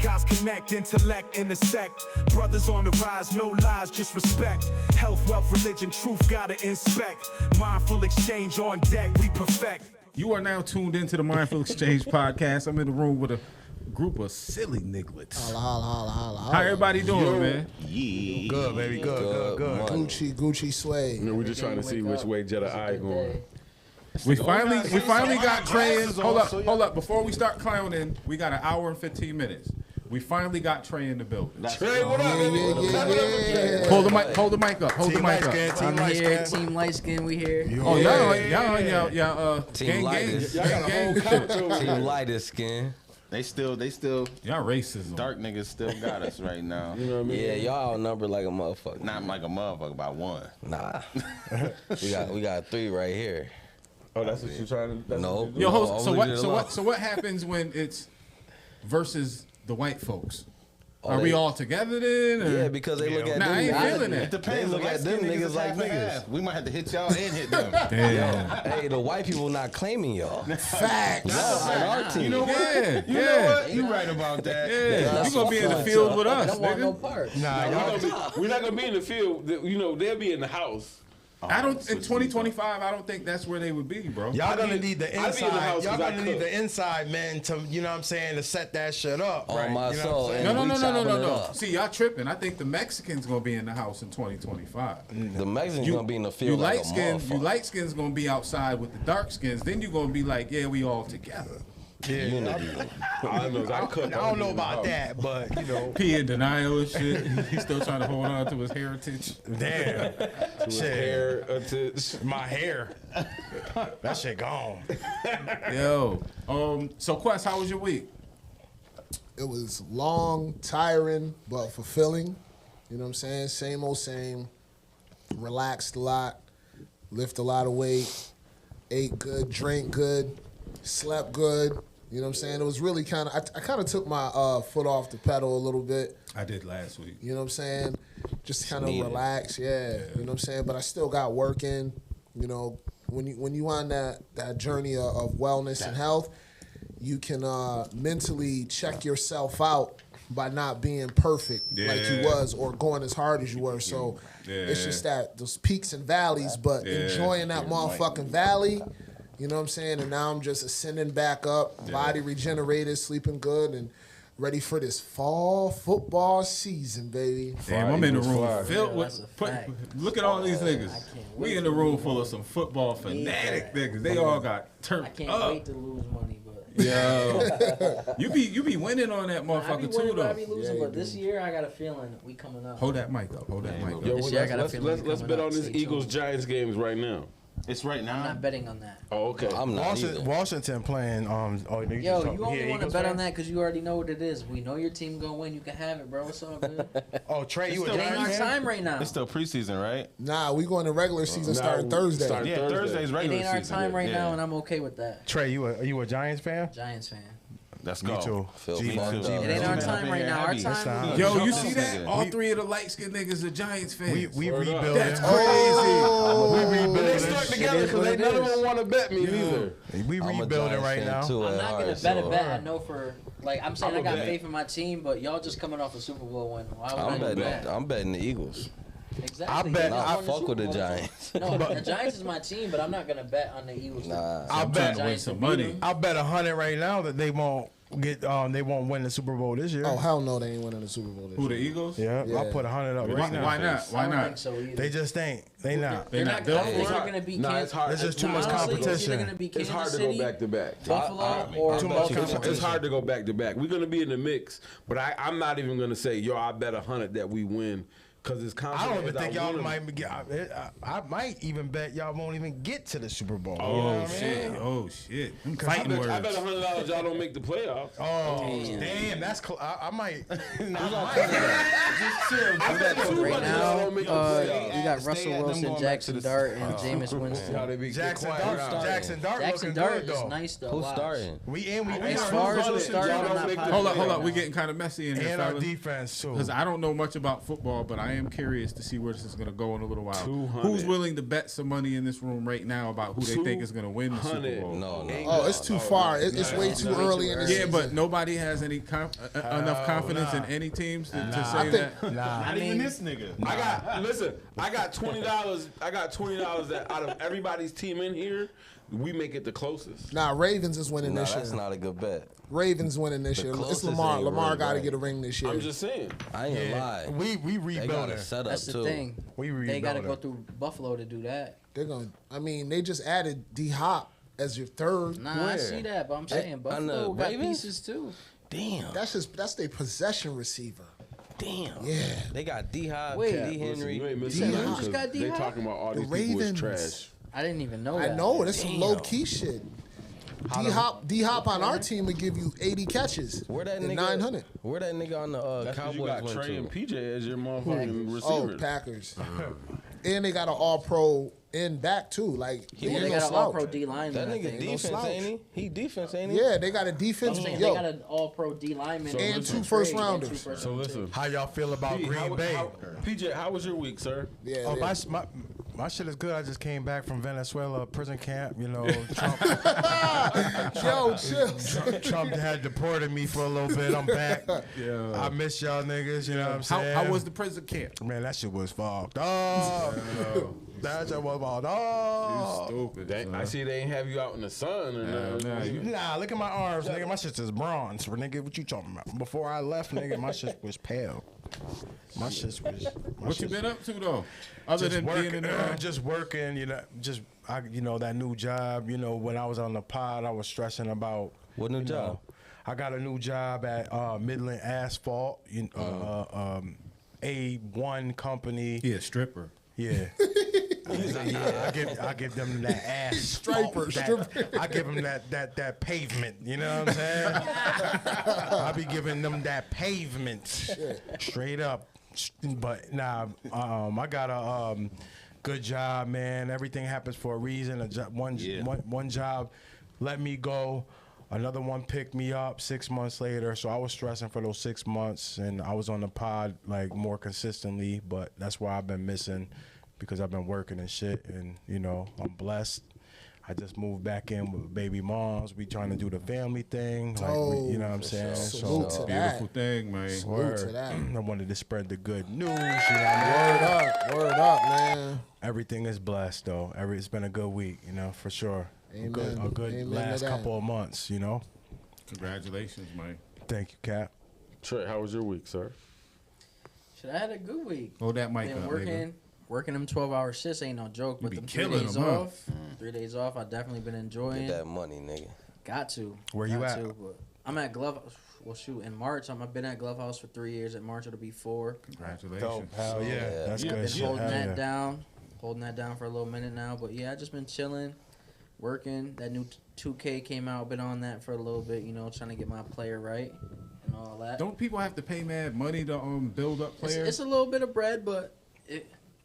Guys connect, intellect, intersect. Brothers on the rise, no lies, just respect. Health, wealth, religion, truth, gotta inspect. Mindful exchange on deck, we perfect. You are now tuned into the Mindful Exchange podcast. I'm in the room with a group of silly nigglets. Holla. How everybody doing, man? Yeah. Good, baby. Good. Gucci sway. You know, we're just trying to see which way Jedi Eye going. We finally got Trey in. Hold up. Before we start clowning, we got an hour and 15 minutes. We finally got Trey in the building. Trey, what up? Yeah. Hold the mic up. I'm here. Team Light Skin, we here. Oh, y'all, Team Lightest. Y'all got a whole couch over Team here. Lightest Skin. They still y'all racism. dark niggas still got us right now. You know what I mean? Yeah, y'all outnumbered like a motherfucker. Not like a motherfucker by one. Nah. we got 3 right here. Oh, that's what you're trying to. No. Yo, host, I'll leave it alone. so what happens when it's versus the white folks? Oh, Are we all together then? Or? Yeah, because they look at Nah, I them ain't niggas. feeling It that. depends. They look The at them light-skinned niggas is like half and niggas. half. We might have to hit y'all and hit them. Damn. Hey, the white people not claiming y'all. Facts. No, on our team. You know what? Yeah, You know what? You right about that. Yeah, you gonna be in the field with I us, don't want no nigga. part. We're not gonna be in the field. You know, they'll be in the house. I don't. In 2025, I don't think that's where they would be, bro. Y'all gonna need the I'd be in the inside. house Y'all 'cause I gonna need cook. the inside men to, you know what I'm saying, to set that shit up. On right? my You know soul. what I'm saying? No. We chopping it No. up. See, y'all tripping. I think the Mexicans gonna be in the house in 2025. The Mexicans gonna be in the You field like a you motherfucker. light skins gonna be outside with the dark skins. Then you gonna be like, yeah, we all together. Unity. I don't know about that, but you know, P in denial and shit. He's still trying to hold on to his heritage. damn, shit, Hair my hair, that shit gone. Yo, so Quest, how was your week? It was long, tiring, but fulfilling. You know what I'm saying? Same old same. Relaxed a lot, lift a lot of weight, ate good, drank good, slept good. You know what I'm saying? It was really kind of, I kind of took my foot off the pedal a little bit. I did last week. You know what I'm saying? Just kind of needed. relax, yeah. You know what I'm saying? But I still got work in. You know, when you on that journey of wellness and health, you can mentally check yourself out by not being perfect like you was or going as hard as you were. So it's just that those peaks and valleys, but enjoying that motherfucking valley. You know what I'm saying? And now I'm just ascending back up, body regenerated, sleeping good, and ready for this fall football season, baby. Damn, I'm in the room filled with. that's a fact. Look at all these niggas. can't We wait in the room full of some football fanatic niggas. They all got turned I can't up. wait to lose money, but Yo, you be winning on that I be motherfucker winning, too but I though. be losing. But this year, I got a feeling we coming up. Hold that mic up. Hold that mic Yo, up. This year I got a let's feeling let's coming bet up. on this Stay Eagles tuned. Giants games right now. It's right I'm now. not betting on that. Oh, okay. I'm not either. Washington playing. Yo, you only want to bet on that because you already know what it is. We know your team gonna win. You can have it, bro. It's all good. Oh, Trey, you a It ain't our Giants fan? time right now. It's still preseason, right? Nah, we going to regular season starting Thursday. starting Yeah, Thursday's It regular ain't our season. time right Yeah. now, and I'm okay with that. Trey, you a Giants fan? Giants fan. Let's Me go. too. Feel G- fucked G- up. It ain't our Yeah. time right now. Our Heavy. time. Yo, you Jump see this that? nigga. All 3 of the light skinned niggas are Giants fans. we Word up. rebuilding. That's crazy. But they It stuck is together because what it none of is. them want to bet me either. We I'm a rebuilding Giants right fan now. too I'm at not heart, gonna bet so a bet. I know for I'm saying I'm I got a bet. faith in my team, but y'all just coming off a Super Bowl win. Why would I I'm do betting. that? I'm betting the Eagles. Exactly. bet- Y'all I won fuck Super with the Bowl. Giants. No, the Giants is my team, but I'm not gonna bet on the Eagles. Nah. I'll I'm trying bet. to win some money. I'll bet 100 right now that they won't get. They won't win the Super Bowl this year. Oh, hell no, they ain't winning the Super Bowl this Who, the year. Eagles? Yeah, Yeah. I'll put 100 up Why, right now. why not? Why I don't not? think so either. They just ain't. They not. They're They're not not. built I don't for think it. they're gonna beat Nah, Kansas. it's hard. There's just too much Honestly, competition. It's either gonna be It's Kansas hard to City, go back to back. Buffalo, or Too much Baltimore. competition. It's hard to go back to back. We're gonna be in the mix, but I'm not even gonna say, yo, I bet 100 that we win because it's I confident. don't even as think I y'all wanna- might get. I might even bet y'all won't even get to the Super Bowl. Oh, You know what I shit. mean? Oh, shit. I'm Cause fighting I words. bet $100 y'all don't make the playoffs. Oh, damn, that's close. I might. I bet $200 Right y'all now, don't make the you playoffs. got Stay Russell at them Wilson, going back Jackson to the- Dart, and Jameis Winston. How they be Jackson quiet Dart. now. Jackson Dart Jackson looking Dart good is though. nice though. Who's Watch. starting? We As far as who's starting, Y'all I'm don't not make the positive. Hold up. right We now. getting kind of messy in here, And our fellas. defense too. Because I don't know much about football, but I am curious to see where this is going to go in a little while. 200. Who's willing to bet some money in this room right now about who they think is going to win the Super 200. Bowl? No. Oh, it's too far. It's way too early in the Yeah, season. but nobody has any enough confidence in any teams to say that? Nah. Not even this nigga. I got $20. I got $20 that out of everybody's team in here, we make it the closest. Nah, Ravens is winning No, this year. that's not a good bet. Ravens winning this year. It's closest Lamar. ain't Lamar really got to right. get a ring this year. I'm just saying. I ain't gonna lie. We They got rebuilding. a setup That's the too. thing. We They got to rebuilding. go through Buffalo to do that. They're going. I mean, they just added D Hop as your third. Nah, I Where? see that, but I'm saying on Buffalo the got Ravens? pieces too. Damn. That's their possession receiver. Damn. Yeah. They got D Hop, Wait. D Listen, Henry. you ain't D-Hop. missing nothing You just 'cause got they D-Hop? talking about all The these people is Ravens. trash. I didn't even know I that. know that's some Damn. low key shit. D Hop on our team would give you 80 catches. Where that and nigga? 900. Where that nigga on the That's because you Cowboys got went Trey to? and PJ as your motherfucking Oh, receivers. Packers. And they got an all pro in back too. Like He they Yeah, ain't they no got an all slouch. pro D lineman. That I nigga think. defense, slouch. ain't he? He defense, ain't he? Yeah, they got a I'm defense. saying Yo, they got an all pro D lineman So and listen. two And two first trades, and two rounders. first So round listen, How y'all feel about Green Bay? PJ, how was your week, sir? yeah, Oh, yeah. my shit is good. I just came back from Venezuela prison camp. You know, Trump, Yo, chill. Trump had deported me for a little bit. I'm back. I miss y'all niggas. You know what I'm saying? How was the prison camp? Man, that shit was fucked up. That shit was fucked up. Stupid. They, I see they ain't have you out in the sun. And, Nah, you- Nah, look at my arms, nigga. My shit is bronze. Nigga, what you talking about? Before I left, nigga, my shit was pale. My shit was. What you been up to though? Other than being in the just working, you know, that new job. You know, when I was on the pod, I was stressing about What new you job? know, I got a new job at Midland Asphalt, A1 company. he a stripper. Yeah. I give them that ass Striper. I give them that pavement. You know what I'm saying? I be giving them that pavement, straight up. But nah, I got a good job, man. Everything happens for a reason. One job let me go. Another one picked me up 6 months later. So I was stressing for those 6 months, and I was on the pod like more consistently. But that's why I've been missing, because I've been working and shit. And you know, I'm blessed. I just moved back in with baby moms. We trying to do the family thing. Like, you know what I'm saying? Salute to Beautiful that. thing, man. Salute to that. I wanted to spread the good news. You know what I mean? Word up, man. Everything is blessed though. It's been a good week, you know, for sure. Amen. A good Amen to last that. couple of months, you know. Congratulations, man. Thank you, Cap. Trey, how was your week, sir? Shit, I had a good week. Hold that mic Been up, working, nigga. working them 12-hour shifts ain't no joke. But be them 3 killing days them, huh? off, 3 days off, I definitely been enjoying. Get that money, nigga. Got to. Where you Got at? to, but I'm at Glove. Well, shoot, in March, I've been at Glove House for 3 years. In March, it'll be 4. Congratulations. Hell yeah. That's Yeah, good Been shit. holding Hell that yeah. down. Holding that down for a little minute now. But yeah, I just been chilling, working. That new 2K came out. Been on that for a little bit, you know, trying to get my player right and all that. Don't people have to pay mad money to build up players? It's a little bit of bread, but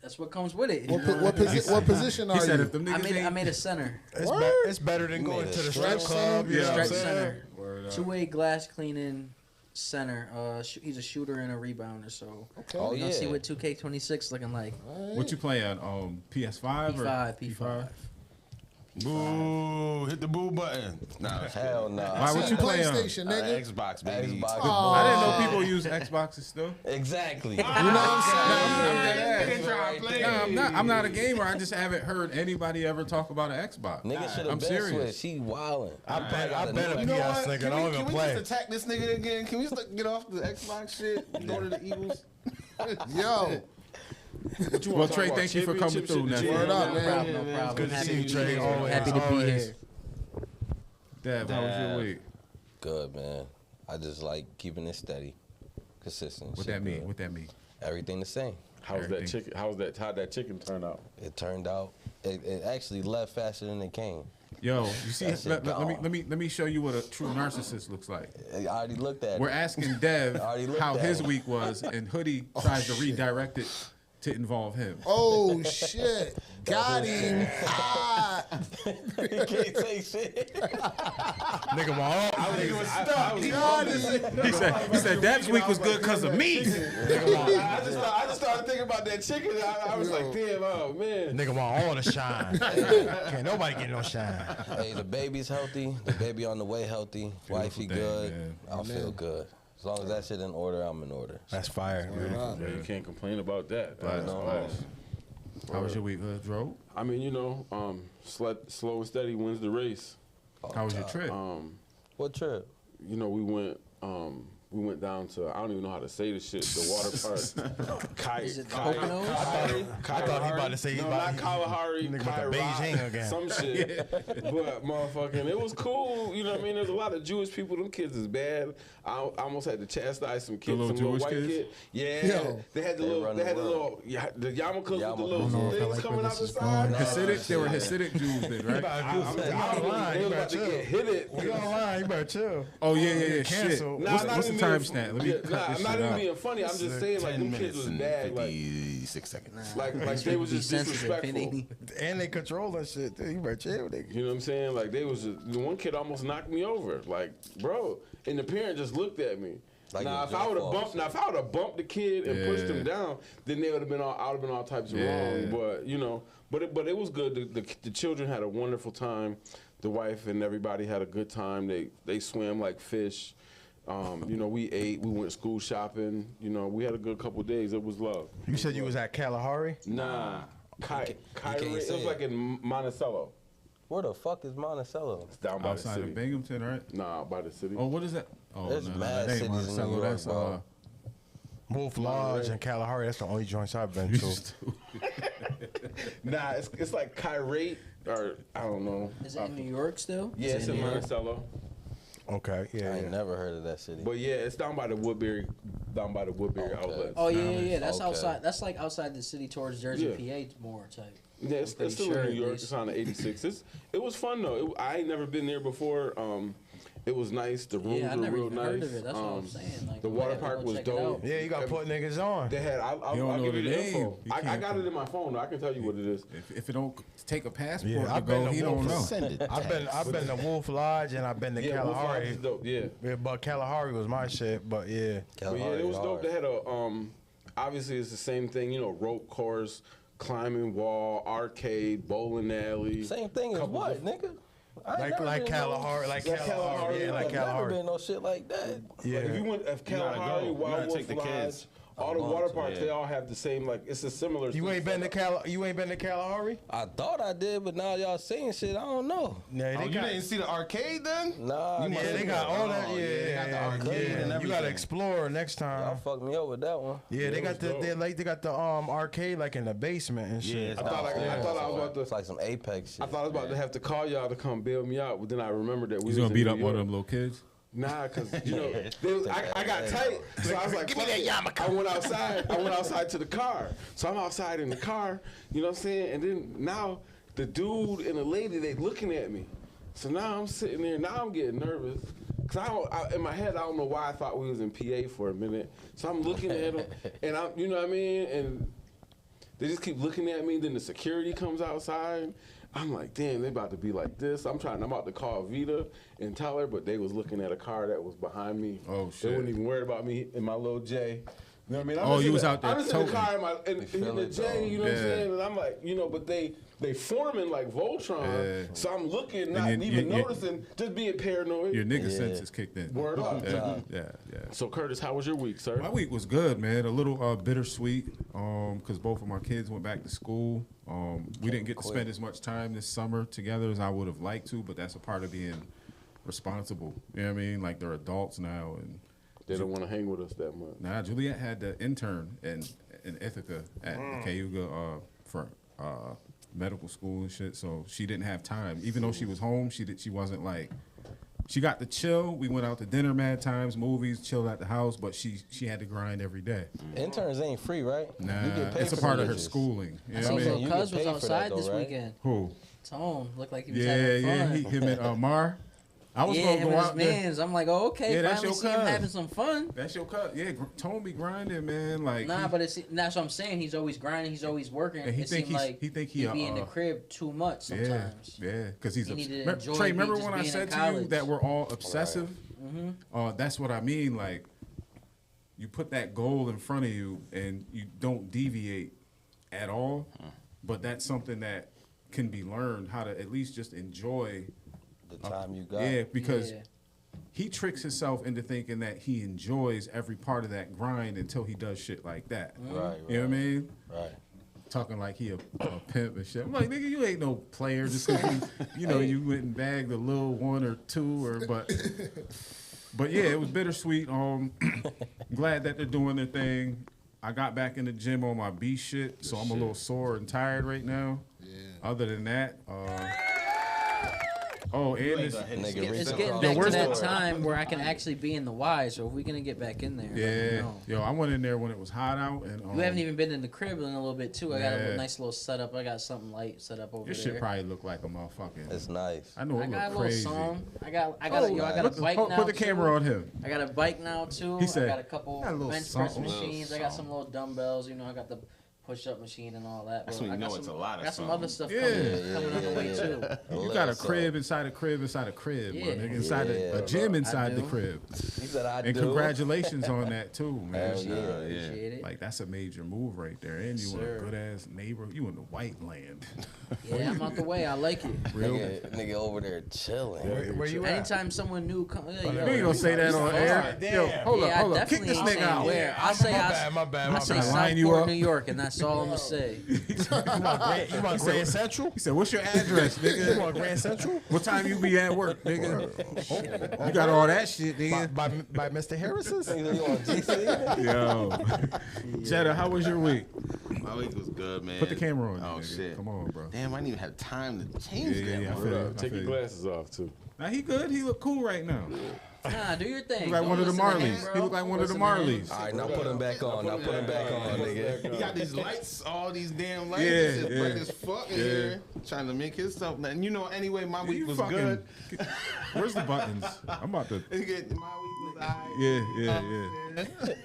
that's what comes with it. you know What position he are said you? if them I niggas made, I ain't made a center. It's better than going to the strip stretch club. center? You know what I'm Stretch saying? center. Word up. Two-way glass cleaning center. He's a shooter and a rebounder. So Okay. Oh, we're gonna see yeah. what 2K26 looking like. What you playing? PS5 or P5. Boo! Hit the boo button. Nah, Hell no. Why would you play on? PlayStation, nigga. Xbox, baby. Xbox. I didn't know people use Xboxes still. Exactly. You know what I'm saying? I'm not a gamer. I just haven't heard anybody ever talk about an Xbox. Nigga should I'm have been serious. switched. He wildin'. I bet a You know PS what? nigga. I don't even Can we play. just attack this nigga again? Can we just get off the Xbox shit? Go to the Eagles? Yo, Well, Trey, thank you for coming through, Word nephew. up, No man. problem. No problem. Good to Happy see you, be Trey. here. Always, Happy to be always. here. Dad, how was your week? Good, man. I just like keeping it steady, consistent. What Shit that mean? good. What that mean? Everything the same. How's that Everything. chicken? How'd that chicken turn out? It turned out. It actually left faster than it came. Yo, you see, That shit let me show you what a true narcissist looks like. I already looked at We're it. asking Dev I already looked how at his it. week was, and Hoodie tries to redirect it to involve him. Oh shit. Got him. Ah. You can't say shit. Nigga, my He said Dev's week was good because of me. I just started thinking about that chicken. I was like, damn, oh man. nigga want all the shine. Can't nobody get no shine. Hey, the baby's healthy. The baby on the way healthy. Wifey thing, good. man. I feel good. As long as that shit in order, I'm in order. That's fire. Yeah. Yeah, you can't complain about that. Blast, No. blast. How was your week, Dro? I mean, you know, slow and steady wins the race. How was your trip? What trip? You know, we went down to, I don't even know how to say this shit, the water park. Is it Poconos? I thought he about to say no, not Kalahari, nigga about to Beijing again. some shit. But motherfucking, it was cool. You know what I mean? There's a lot of Jewish people. Them kids is bad. I almost had to chastise some kids, little some little Jewish white kids? kid. Yeah, Yo. they had the run the world. the yarmulkes with the Yarmulkes. little I don't know if I things like coming where out this the is side. going. Hasidic, they were Hasidic Jews then, right? They was about to get hit it. We online. You better chill. Oh yeah, shit. Canceled. Nah, What's I'm not the even being- timestamp? Let me cut Nah, this I'm not shit even out. being funny. I'm just saying, like, 10 them kids minutes was and bad. Like, 56 seconds. like they was just disrespectful. And they controlling shit, too. You better chill, nigga. You know what I'm saying? Like they was just, the one kid almost knocked me over. Like, bro, and the parent just looked at me. Like Now it if was I your would have fault. bumped, now if I would have bumped the kid and pushed him down, then they would have been all, I would have been all types of wrong. But you know, but it was good. The children had a wonderful time. The wife and everybody had a good time. They swam like fish. You know, we ate. We went school shopping. You know, we had a good couple of days. It was love. You said you was at Kalahari? Nah, Kyrie. It say was it. like in Monticello. Where the fuck is Monticello? It's down by Outside the of city. Binghamton, right? Nah, by the city. Oh, what is that? Oh, There's no, mad that ain't cities in New Monticello. York, That's bro. Wolf Lodge and Kalahari. That's the only joints I've been to. Nah, it's like Kyrie or I don't know. Is it in New York still? Yeah, it's in Monticello. Okay, I yeah. ain't never heard of that city. But yeah, it's down by the Woodbury Okay. outlet. Oh yeah. That's Okay. outside. That's like outside the city towards Jersey, Yeah. PA, more type. Yeah, it's pretty still sure in at New York. least. It's on the 86. It was fun though. I ain't never been there before. It was nice. The rooms Yeah, I were never real even nice. heard of it. That's what I'm saying. Like, The I might water have to park go was check it dope. out. Yeah, you got to put niggas on. They had. I'll You don't give know you the the name. info. You I can't got it in my phone. I can tell you what it is. If it don't take a passport Yeah, to I've go, been he to don't know. Send it. I've been to Wolf Lodge and I've been to Yeah, Wolf Lodge Kalahari. is dope. Yeah. Yeah, but Kalahari was my shit. But yeah, But yeah, it was dope. They had a obviously it's the same thing, you know, rope course, climbing wall, arcade, bowling alley. Same thing as couple what, of- nigga? I ain't like never been Kalahari, like Like Kalahari, Kalahari, yeah, like I've never Kalahari. been no shit like that. Yeah. Like if you went if Kalahari, You Wild gotta Wolf take the Lodge, kids. all the water parks, yeah. they all have the same, like it's a similar. You ain't been to You ain't been to Kalahari? I thought I did, but now y'all saying shit, I don't know. Yeah, Oh, you didn't see the arcade then? Nah, You Yeah, must they have got all Oh, that. Yeah, they got the yeah, arcade yeah. and You everything. gotta explore next y'all time. fucked me up with that one. Yeah, they it got was the dope. they got the arcade like in the basement and shit. it's I thought I was about It's to. like some Apex shit. I thought I was about to have to call y'all to come bail me out, but then I remembered that we He's was gonna in beat New up one of York. them little kids. Nah, cause you know I got tight, so I was like, Give me "Fuck that it." yarmulke. I went outside. I went outside to the car. So I'm outside in the car. You know what I'm saying? And then now the dude and the lady they looking at me. So now I'm sitting there. Now I'm getting nervous. Cause in my head I don't know why I thought we was in PA for a minute. So I'm looking at them, and I'm you know what I mean. And they just keep looking at me. Then the security comes outside. I'm like, damn, they about to be like this. I'm about to call Vita and tell her, but they was looking at a car that was behind me. Oh, They shit. wasn't even worried about me in my little J. You know what I mean? I'm Oh, just you in was the- out there I'm just in the toting. car in the J, you know what I'm Yeah. saying? And I'm like, you know, but they forming like Voltron. Yeah. So I'm looking, And not you- even you- noticing, just being paranoid. Your nigga Yeah. senses kicked in. Word up. Yeah, yeah, yeah. So Curtis, how was your week, sir? My week was good, man. A little bittersweet, because both of my kids went back to school. We didn't get to spend as much time this summer together as I would have liked to, but that's a part of being responsible. You know what I mean? Like they're adults now, and They don't want to hang with us that much. now Juliet had the intern in Ithaca at Cayuga for medical school and shit, so she didn't have time. Even though she was home, she wasn't like. She got to chill. We went out to dinner mad times, movies, chilled at the house, but she had to grind every day. Interns ain't free, right? Nah, You get paid it's a for part them of her bitches. schooling. You I know saw what I little mean? You get cuz was paid for outside that, though, this right? weekend. Who? Tone looked like he was Yeah, having yeah. fun. Him and Mar. I was Yeah, gonna him go and his out there. mans. I'm like, oh, okay, Yeah, that's finally your see him cuz. having some fun. That's your cut. Yeah, Tone be grinding, man. Like Nah, he- but that's what I'm saying. He's always grinding. He's always working. And he it think seemed he's- like he think he, be in the crib too much yeah, sometimes. yeah, because he's He needed to Remember- enjoy Trey. being- Remember just when I being in said to you college. that we're all obsessive? Mm-hmm. That's what I mean. Like you put that goal in front of you and you don't deviate at all. But that's something that can be learned how to at least just enjoy. The time you got. Yeah, because Yeah. he tricks himself into thinking that he enjoys every part of that grind until he does shit like that. Right. You know what I mean? Right. Talking like he a pimp and shit. I'm like, nigga, you ain't no player. Just 'cause you know, you went and bagged a little one or two, but yeah, it was bittersweet. Glad that they're doing their thing. I got back in the gym on my B shit, so I'm a little sore and tired right now. Yeah. Other than that, and this, Nigga, It's reach getting across back the to that floor. time where I can actually be in the Y. So if we're gonna get back in there, let me yeah, know. yo, I went in there when it was hot out, and You haven't even been in the crib in a little bit too. I got Yeah. a nice little setup. I got something light set up over your there. shit probably look like a motherfucking. It's nice. I know I it got a look little crazy. song. I got a bike now. Put the camera too. on him. I got a bike now too. He said, I got a couple "Got a little bench press something." machines. I got some little dumbbells. You know, I got the push-up machine and all that. That's But when you I got know it's some, a lot of got some something. other stuff Yeah. coming on the way too. You got a crib inside a crib inside a crib, Yeah. my nigga. Inside a Yeah, gym inside the do. crib. He said I And do. congratulations on that too, man. Hell yeah. Appreciate it. Like that's a major move right there. And you in Sir. a good ass neighbor. You in the white land. Yeah, I'm out the way. I like it. Real. Nigga over there chilling. Where you at? Anytime someone new comes, You ain't gonna say that on air. Yo, hold yeah, up. I Kick definitely this ain't nigga saying out. where. I'll say My bad. I say trying to line you Southport, up. New York, and that's all I'm gonna say. You want Grand Central? He said, "What's your address, You nigga? want Grand Central? What time you be at work, nigga? You got all that shit, nigga." By Mr. Harris's? Nigga, you on GC? Yo, Cheddar, how was your week? My week was good, man. Put the camera on. Oh, nigga. shit. Come on, bro. Damn, I didn't even have time to change Yeah, that. yeah, I one. feel you. I Take feel your you. glasses off too. Now he good. He look cool right now. Nah, do your thing. He look like Don't one of the listen to him, Marleys. bro. He look like one of the Listen to him. Marleys. All right, now put him back on. Now put him back on, nigga. He got these lights, all these damn lights. Yeah, This shit yeah. bright as fuck in here, trying to make himself. And you know, anyway, my week You was fucking- good. Where's the buttons? I'm about to. My week was alright. Yeah.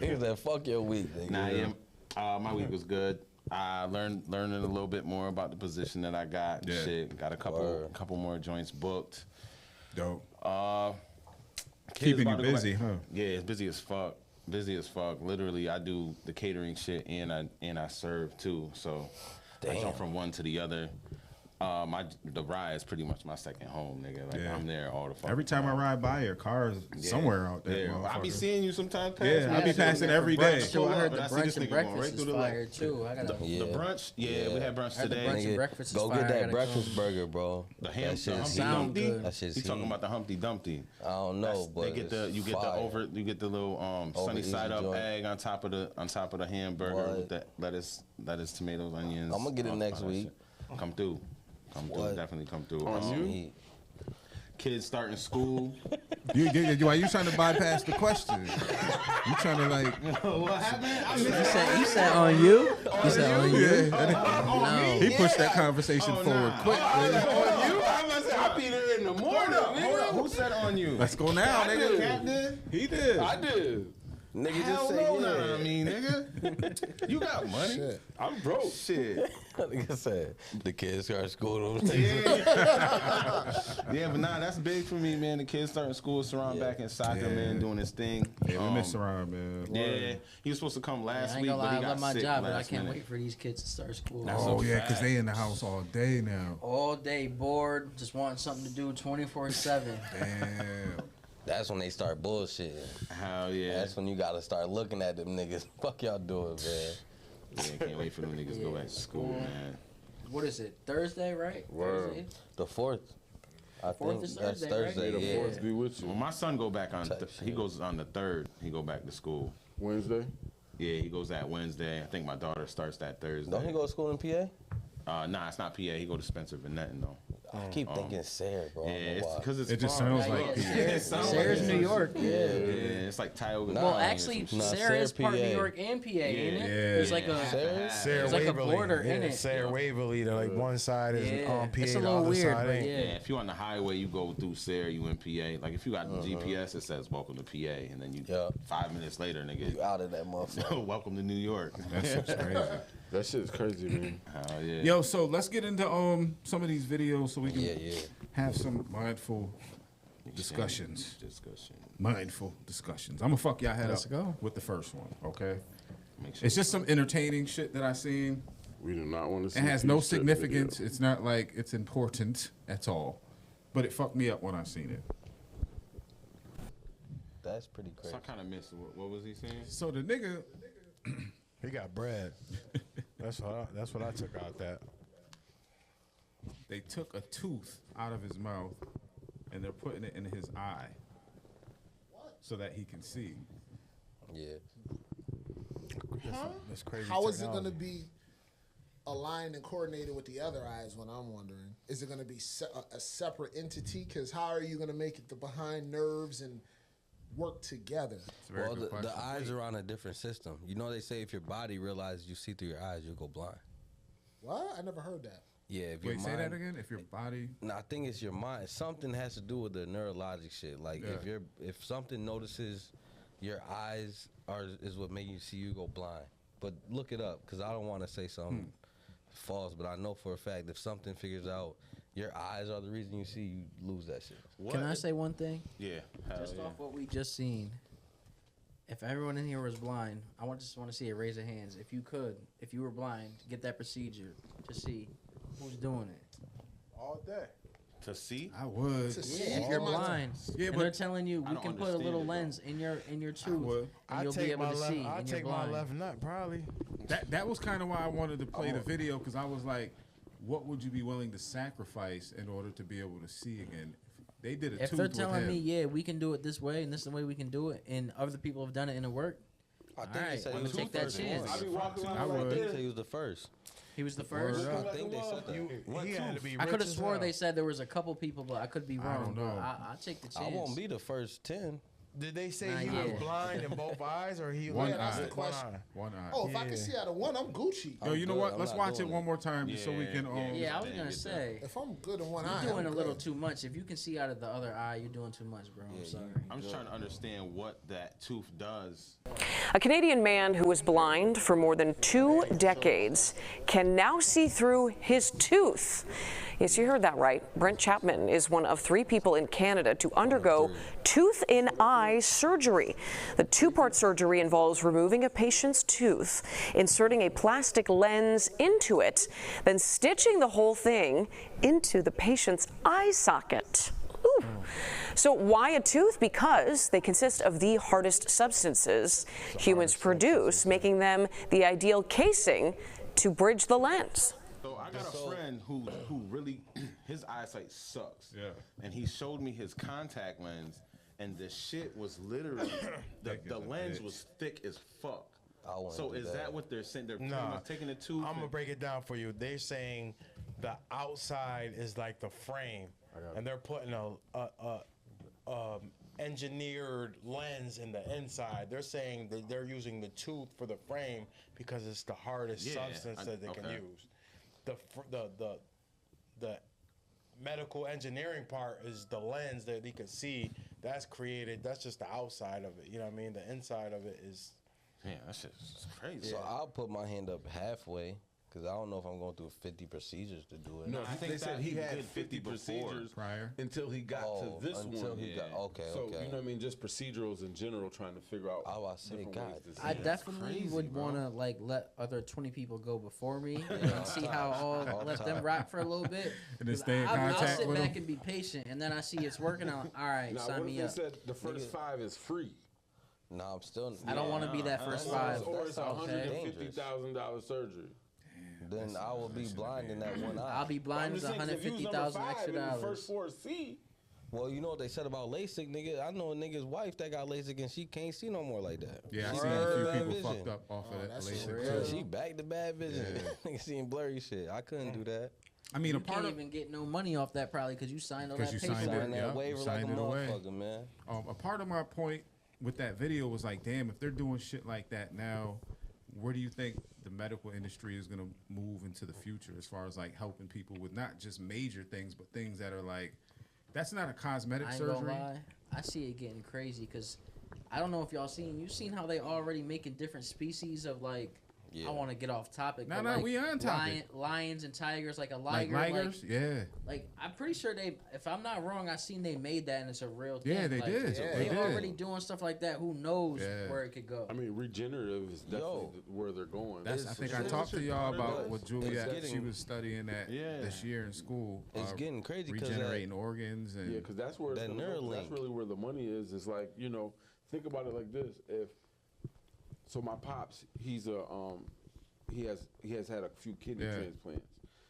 Nigga said, fuck your week, nigga. Nah, yeah. My week was good. I learning a little bit more about the position that I got. Yeah. Shit, got a couple more joints booked. Dope. Kids Keeping you about to go busy, back- huh? Yeah, it's busy as fuck. Busy as fuck. Literally, I do the catering shit and I serve too. So I jump from one to the other. The ride is pretty much my second home, nigga. Like Yeah. I'm there all the fucking Every time I ride by your car is Yeah. somewhere out there. Yeah, I be motherfucker. seeing you sometimes. Yeah, I be passing every day. Too, I heard But the I see brunch this and nigga going breakfast right is through the fire light. too. I gotta. Yeah. The brunch, yeah, we had brunch I had the today. brunch and Nigga, breakfast is go fire. get I that gotta breakfast come. burger, bro. The ham, That the shit's Humpty heat. Sound Dumpty. good. That shit's He talking heat. about the Humpty Dumpty. I don't know, but They get the you get fire. you get the little sunny easy side up joint. egg on top of the hamburger What? with that lettuce, tomatoes, onions. I'ma get it all next that week. shit. Come through, What? definitely come through. Some heat. Kids starting school. Why you trying to bypass the question? You trying to like? What happened? You said on you. You said on you. Yeah. He pushed that conversation forward quick. On man. you? I'm gonna say I'll be there in the morning. Hold up. Who said on you? Let's go now, I did, nigga. Captain. He did. I did. Nigga just Hell say no, yeah. nah, I mean, nigga. You got money. Shit. I'm broke. Shit. Nigga said the kids start school. Yeah, but nah, that's big for me, man. The kids starting school, Saran back in soccer, Yeah. man, doing his thing. Yeah, we miss around, man. Yeah, he was supposed to come I last ain't week, gonna but lie, he I got love my sick job, but I last can't minute. wait for these kids to start school. Oh yeah, because they in the house all day now. All day bored, just wanting something to do 24/7. Damn. That's when they start bullshitting. Hell yeah. That's when you gotta start looking at them niggas. Fuck y'all doing, man. Yeah, can't wait for them niggas to go back to school, man. What is it? Thursday, right? Word. Thursday? The 4th. I Fourth think is that's Thursday, right? Thursday. May the Yeah. fourth be with Well, you. my son go back on. Type He shit. goes on the 3rd. He go back to school. Wednesday. Yeah, he goes that Wednesday. I think my daughter starts that Thursday. Don't he go to school in PA? Nah, it's not PA. He go to Spencer Vanetton though. I keep thinking Sarah, bro. I Yeah, don't know it's why. because it's It just far. sounds like Sarah's, sounds Sarah's like New York. Yeah, it's like Tioga. Nah. Well, Nah, actually, nah, Sarah is part of PA. New York and PA, ain't it? Yeah. There's like a Sarah? Sarah It's like a Waverly. border, yeah, innit? Sarah Waverly. The, like one side is Yeah. on PA, It's a the little other weird, side but ain't. yeah. Yeah, if you on the highway, you go through Sarah, you in PA. Like if you got the GPS, it says "Welcome to PA," and then you Yeah. 5 minutes later, You nigga, out of that motherfucker. welcome to New York. That shit's crazy. That shit's crazy, man. Hell yeah. Yo, so let's get into some of these videos so we can Yeah. have some mindful discussions. Discussion. Mindful discussions. I'm gonna fuck y'all head Let's up go. with the first one, okay? Make sure It's just some entertaining shit that I seen. We do not want to see It has a no peace trip significance. video. It's not like it's important at all. But it fucked me up when I seen it. That's pretty crazy. So I kind of missed what was he saying? So the nigga, He got bread. That's what I took out that. they took a tooth out of his mouth and they're putting it in his eye so that he can see. Yeah. That's crazy. How is it going to technology. be aligned and coordinated with the other eyes? What I'm wondering, is it going to be a separate entity? Because how are you going to make it the behind nerves and work together? It's a very Well, good question. the eyes are on a different system. You know, they say if your body realizes you see through your eyes, you'll go blind. What? I never heard that. Yeah, if your Wait, mind, say that again. If your body, No, I think it's your mind. Something has to do with the neurologic shit. Like Yeah. if something notices your eyes is what make you see, you go blind. But look it up, because I don't want to say something false. But I know for a fact if something figures out your eyes are the reason you see, you lose that shit. What? Can I say one thing? Yeah. hell Just yeah. off what we just seen. If everyone in here was blind, just want to see a raise of hands. If you were blind, get that procedure to see who's doing it. All day? To see? I would. To see If you're am I- blind, Yeah, and but- they're telling you I we don't can put a understand little it, though. lens in your tooth, would. and you'll be able to see. I'll and you're take my blind. left nut, probably. That was kind of why I wanted to play the video, because I was like, what would you be willing to sacrifice in order to be able to see again? They did a If tooth they're with telling him. me, yeah, we can do it this way, and this is the way we can do it, and other people have done it in the work, I think Alright, he said I'm he was gonna the take that first chance. one. I be walking I around would. like I think he said this. he was the first. he was the first. Word up. I think they said that. He had to be I could rich have as swore hell. they said there was a couple people, but I could be wrong. don't know. But I take the chance. I won't be the first 10. Did they say Not he yet. was blind in both eyes, or he One Yeah, that's eye. the question. One eye. Oh, if I Yeah. can see out of one, I'm Gucci. Yo, you know good. what? I'm Let's not watch it doing one it. more time just so we can. Yeah, I was gonna Dang it, say If I'm good in one eye, you're doing I'm a little good. too much. If you can see out of the other eye, you're doing too much, bro. I'm sorry. I'm just trying to understand what that tooth does. A Canadian man who was blind for more than 2 decades can now see through his tooth. Yes, you heard that right. Brent Chapman is one of 3 people in Canada to undergo tooth in eye surgery. The 2-part surgery involves removing a patient's tooth, inserting a plastic lens into it, then stitching the whole thing into the patient's eye socket. Ooh. So why a tooth? Because they consist of the hardest substances humans produce, making them the ideal casing to bridge the lens. So I got a friend who really his eyesight sucks. Yeah. And he showed me his contact lens, and the shit was literally Thick the as a lens bitch. was thick as fuck. I wouldn't So do is that. that what they're saying? They're pretty Nah, much taking the tooth. I'm gonna and- break it down for you. They're saying the outside is like the frame, and they're putting a engineered lens in the inside. They're saying that they're using the tooth for the frame because it's the hardest Yeah, substance that they can okay. use. The medical engineering part is the lens that he could see. That's created. That's just the outside of it. You know what I mean? The inside of it is. Yeah, that shit's crazy. So I'll put my hand up halfway, because I don't know if I'm going through 50 procedures to do it. No, I think they said that he he had did 50 before. procedures Prior. until he got Oh, to this until one. he got- okay, So okay. you know what I mean? Just procedurals in general, trying to figure out. I was about to say, different God, ways to I see it. definitely crazy, would bro. want to let other 20 people go before me and see how all let them rock for a little bit. And then 'Cause stay in I'll contact sit with back them? and be patient, and then I see it's working. All right, Now, sign what if me they up. said the first 5 is free? Nah, I'm still. I don't want to be that first Or- five. Or it's Okay. $150,000 surgery. Then I will be blind in that one eye. I'll be blind as I'm just saying, 'cause if you was number 150,000 5 extra and the dollars. first 4 is C. Well, you know what they said about LASIK, nigga? I know a nigga's wife that got LASIK and she can't see no more like that. Yeah, I She seen back a to few bad people vision. fucked up off of that that's LASIK real. too. She back to bad vision. Nigga seeing blurry shit. I couldn't do that. I mean, a You part can't of even get no money off that probably because you signed all 'Cause that you paper. signed Sign that yeah, waiver like a signed it away. motherfucker, man. a part of my point with that video was like, damn, if they're doing shit like that now, where do you think the medical industry is gonna move into the future as far as like helping people with not just major things, but things that are like, that's not a cosmetic I ain't surgery. gonna lie. I see it getting crazy because I don't know if y'all seen. You seen how they already making different species of like. Yeah. I want to get off topic. No, but no, like we on topic. lions and tigers, like a Like liger. ligers, yeah. Like I'm pretty sure they. If I'm not wrong, I seen they made that and it's a real thing. Yeah, they like, did. Yeah, They they did. already doing stuff like that. Who knows Yeah. where it could go? I mean, regenerative is definitely where they're going. That's, I think I it's- talked to y'all about it's what Juliet, getting- she was studying that Yeah. this year in school. It's getting crazy 'cause regenerating organs and Yeah, because that's where it's That gonna go, 'cause Neuralink. that's really where the money is. It's like, you know, think about it like this: so my pops, he has had a few kidney transplants.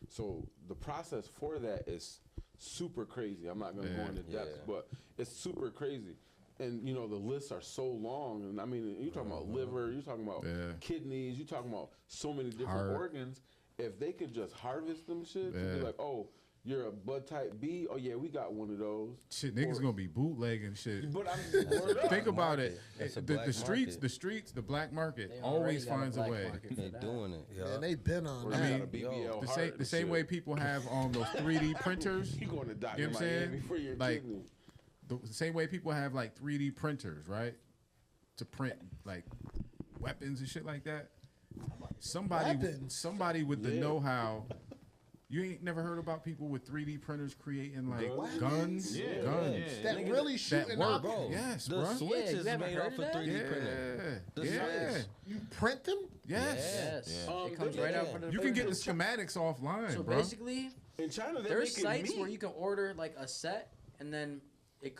So the process for that is super crazy. I'm not gonna go into depth, but it's super crazy. And the lists are so long. And I mean, you're talking about liver, you're talking about kidneys, you're talking about so many different organs. If they could just harvest them shit, to be like, oh, you're a blood type B. Oh yeah, we got one of those. Shit, niggas gonna be bootlegging shit. But I'm think about it. The streets, the black market They always already finds a got a way. black market for They that. doing it. Yeah. And they been on I that. mean, the same way people have those 3D printers. You going to Dr. You know what I'm Miami saying? for your Like kidney. the same way people have like 3D printers, right? To print like weapons and shit like that. Somebody with the know-how. You ain't never heard about people with 3D printers creating like guns? Yeah. Guns. That really shooting work, out. Bro, Yes, the bro. Switch Yeah, is you ever made heard off of of that? 3D printer. Yeah. The Yeah. Switch. You print them? Yes. Yes. Yeah. It comes right out from the You can get the printers. schematics offline, So bro. basically, In China, they're there's making sites meat. where you can order like a set, and then it's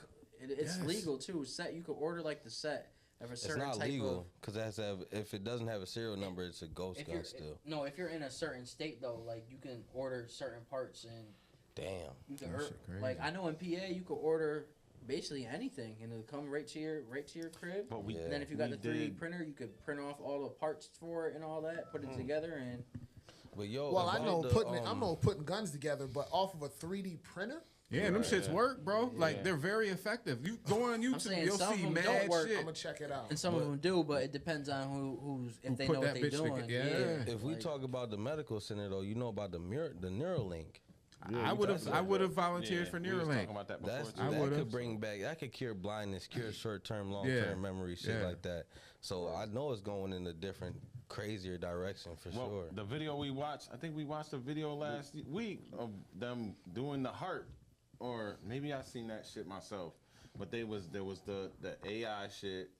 Yes. legal too. Set you can order like the set of a It's certain not type legal of. because if it doesn't have a serial number, it's a ghost gun still. No, if you're in a certain state though, like you can order certain parts and Damn. you can That shit crazy. like I know in PA you could order basically anything and it'll come right to your crib. But we, And then if you got we the 3D did- printer, you could print off all the parts for it and all that, put it together and. But yo, Well, I know about putting guns together, but off of a 3D printer. Yeah, and them shits work, bro. Like they're very effective. You go on YouTube, saying you'll some of see them mad don't work. shit. I'm gonna check it out. And some of them do, but it depends on who's if Who they put know that what they're bitch doing. together. Yeah. If we Like, talk about the medical center though, you know about the Neuralink. I would have volunteered for we was talking Neuralink. about that before. That's, too. I that would've. could bring back. That could cure blindness, cure short-term, long-term Yeah. memory, shit Yeah. like that. So I know it's going in a different, crazier direction for Well, sure. the video we watched, I think we watched a video last week of them doing the heart, or maybe I seen that shit myself. But there was the AI shit.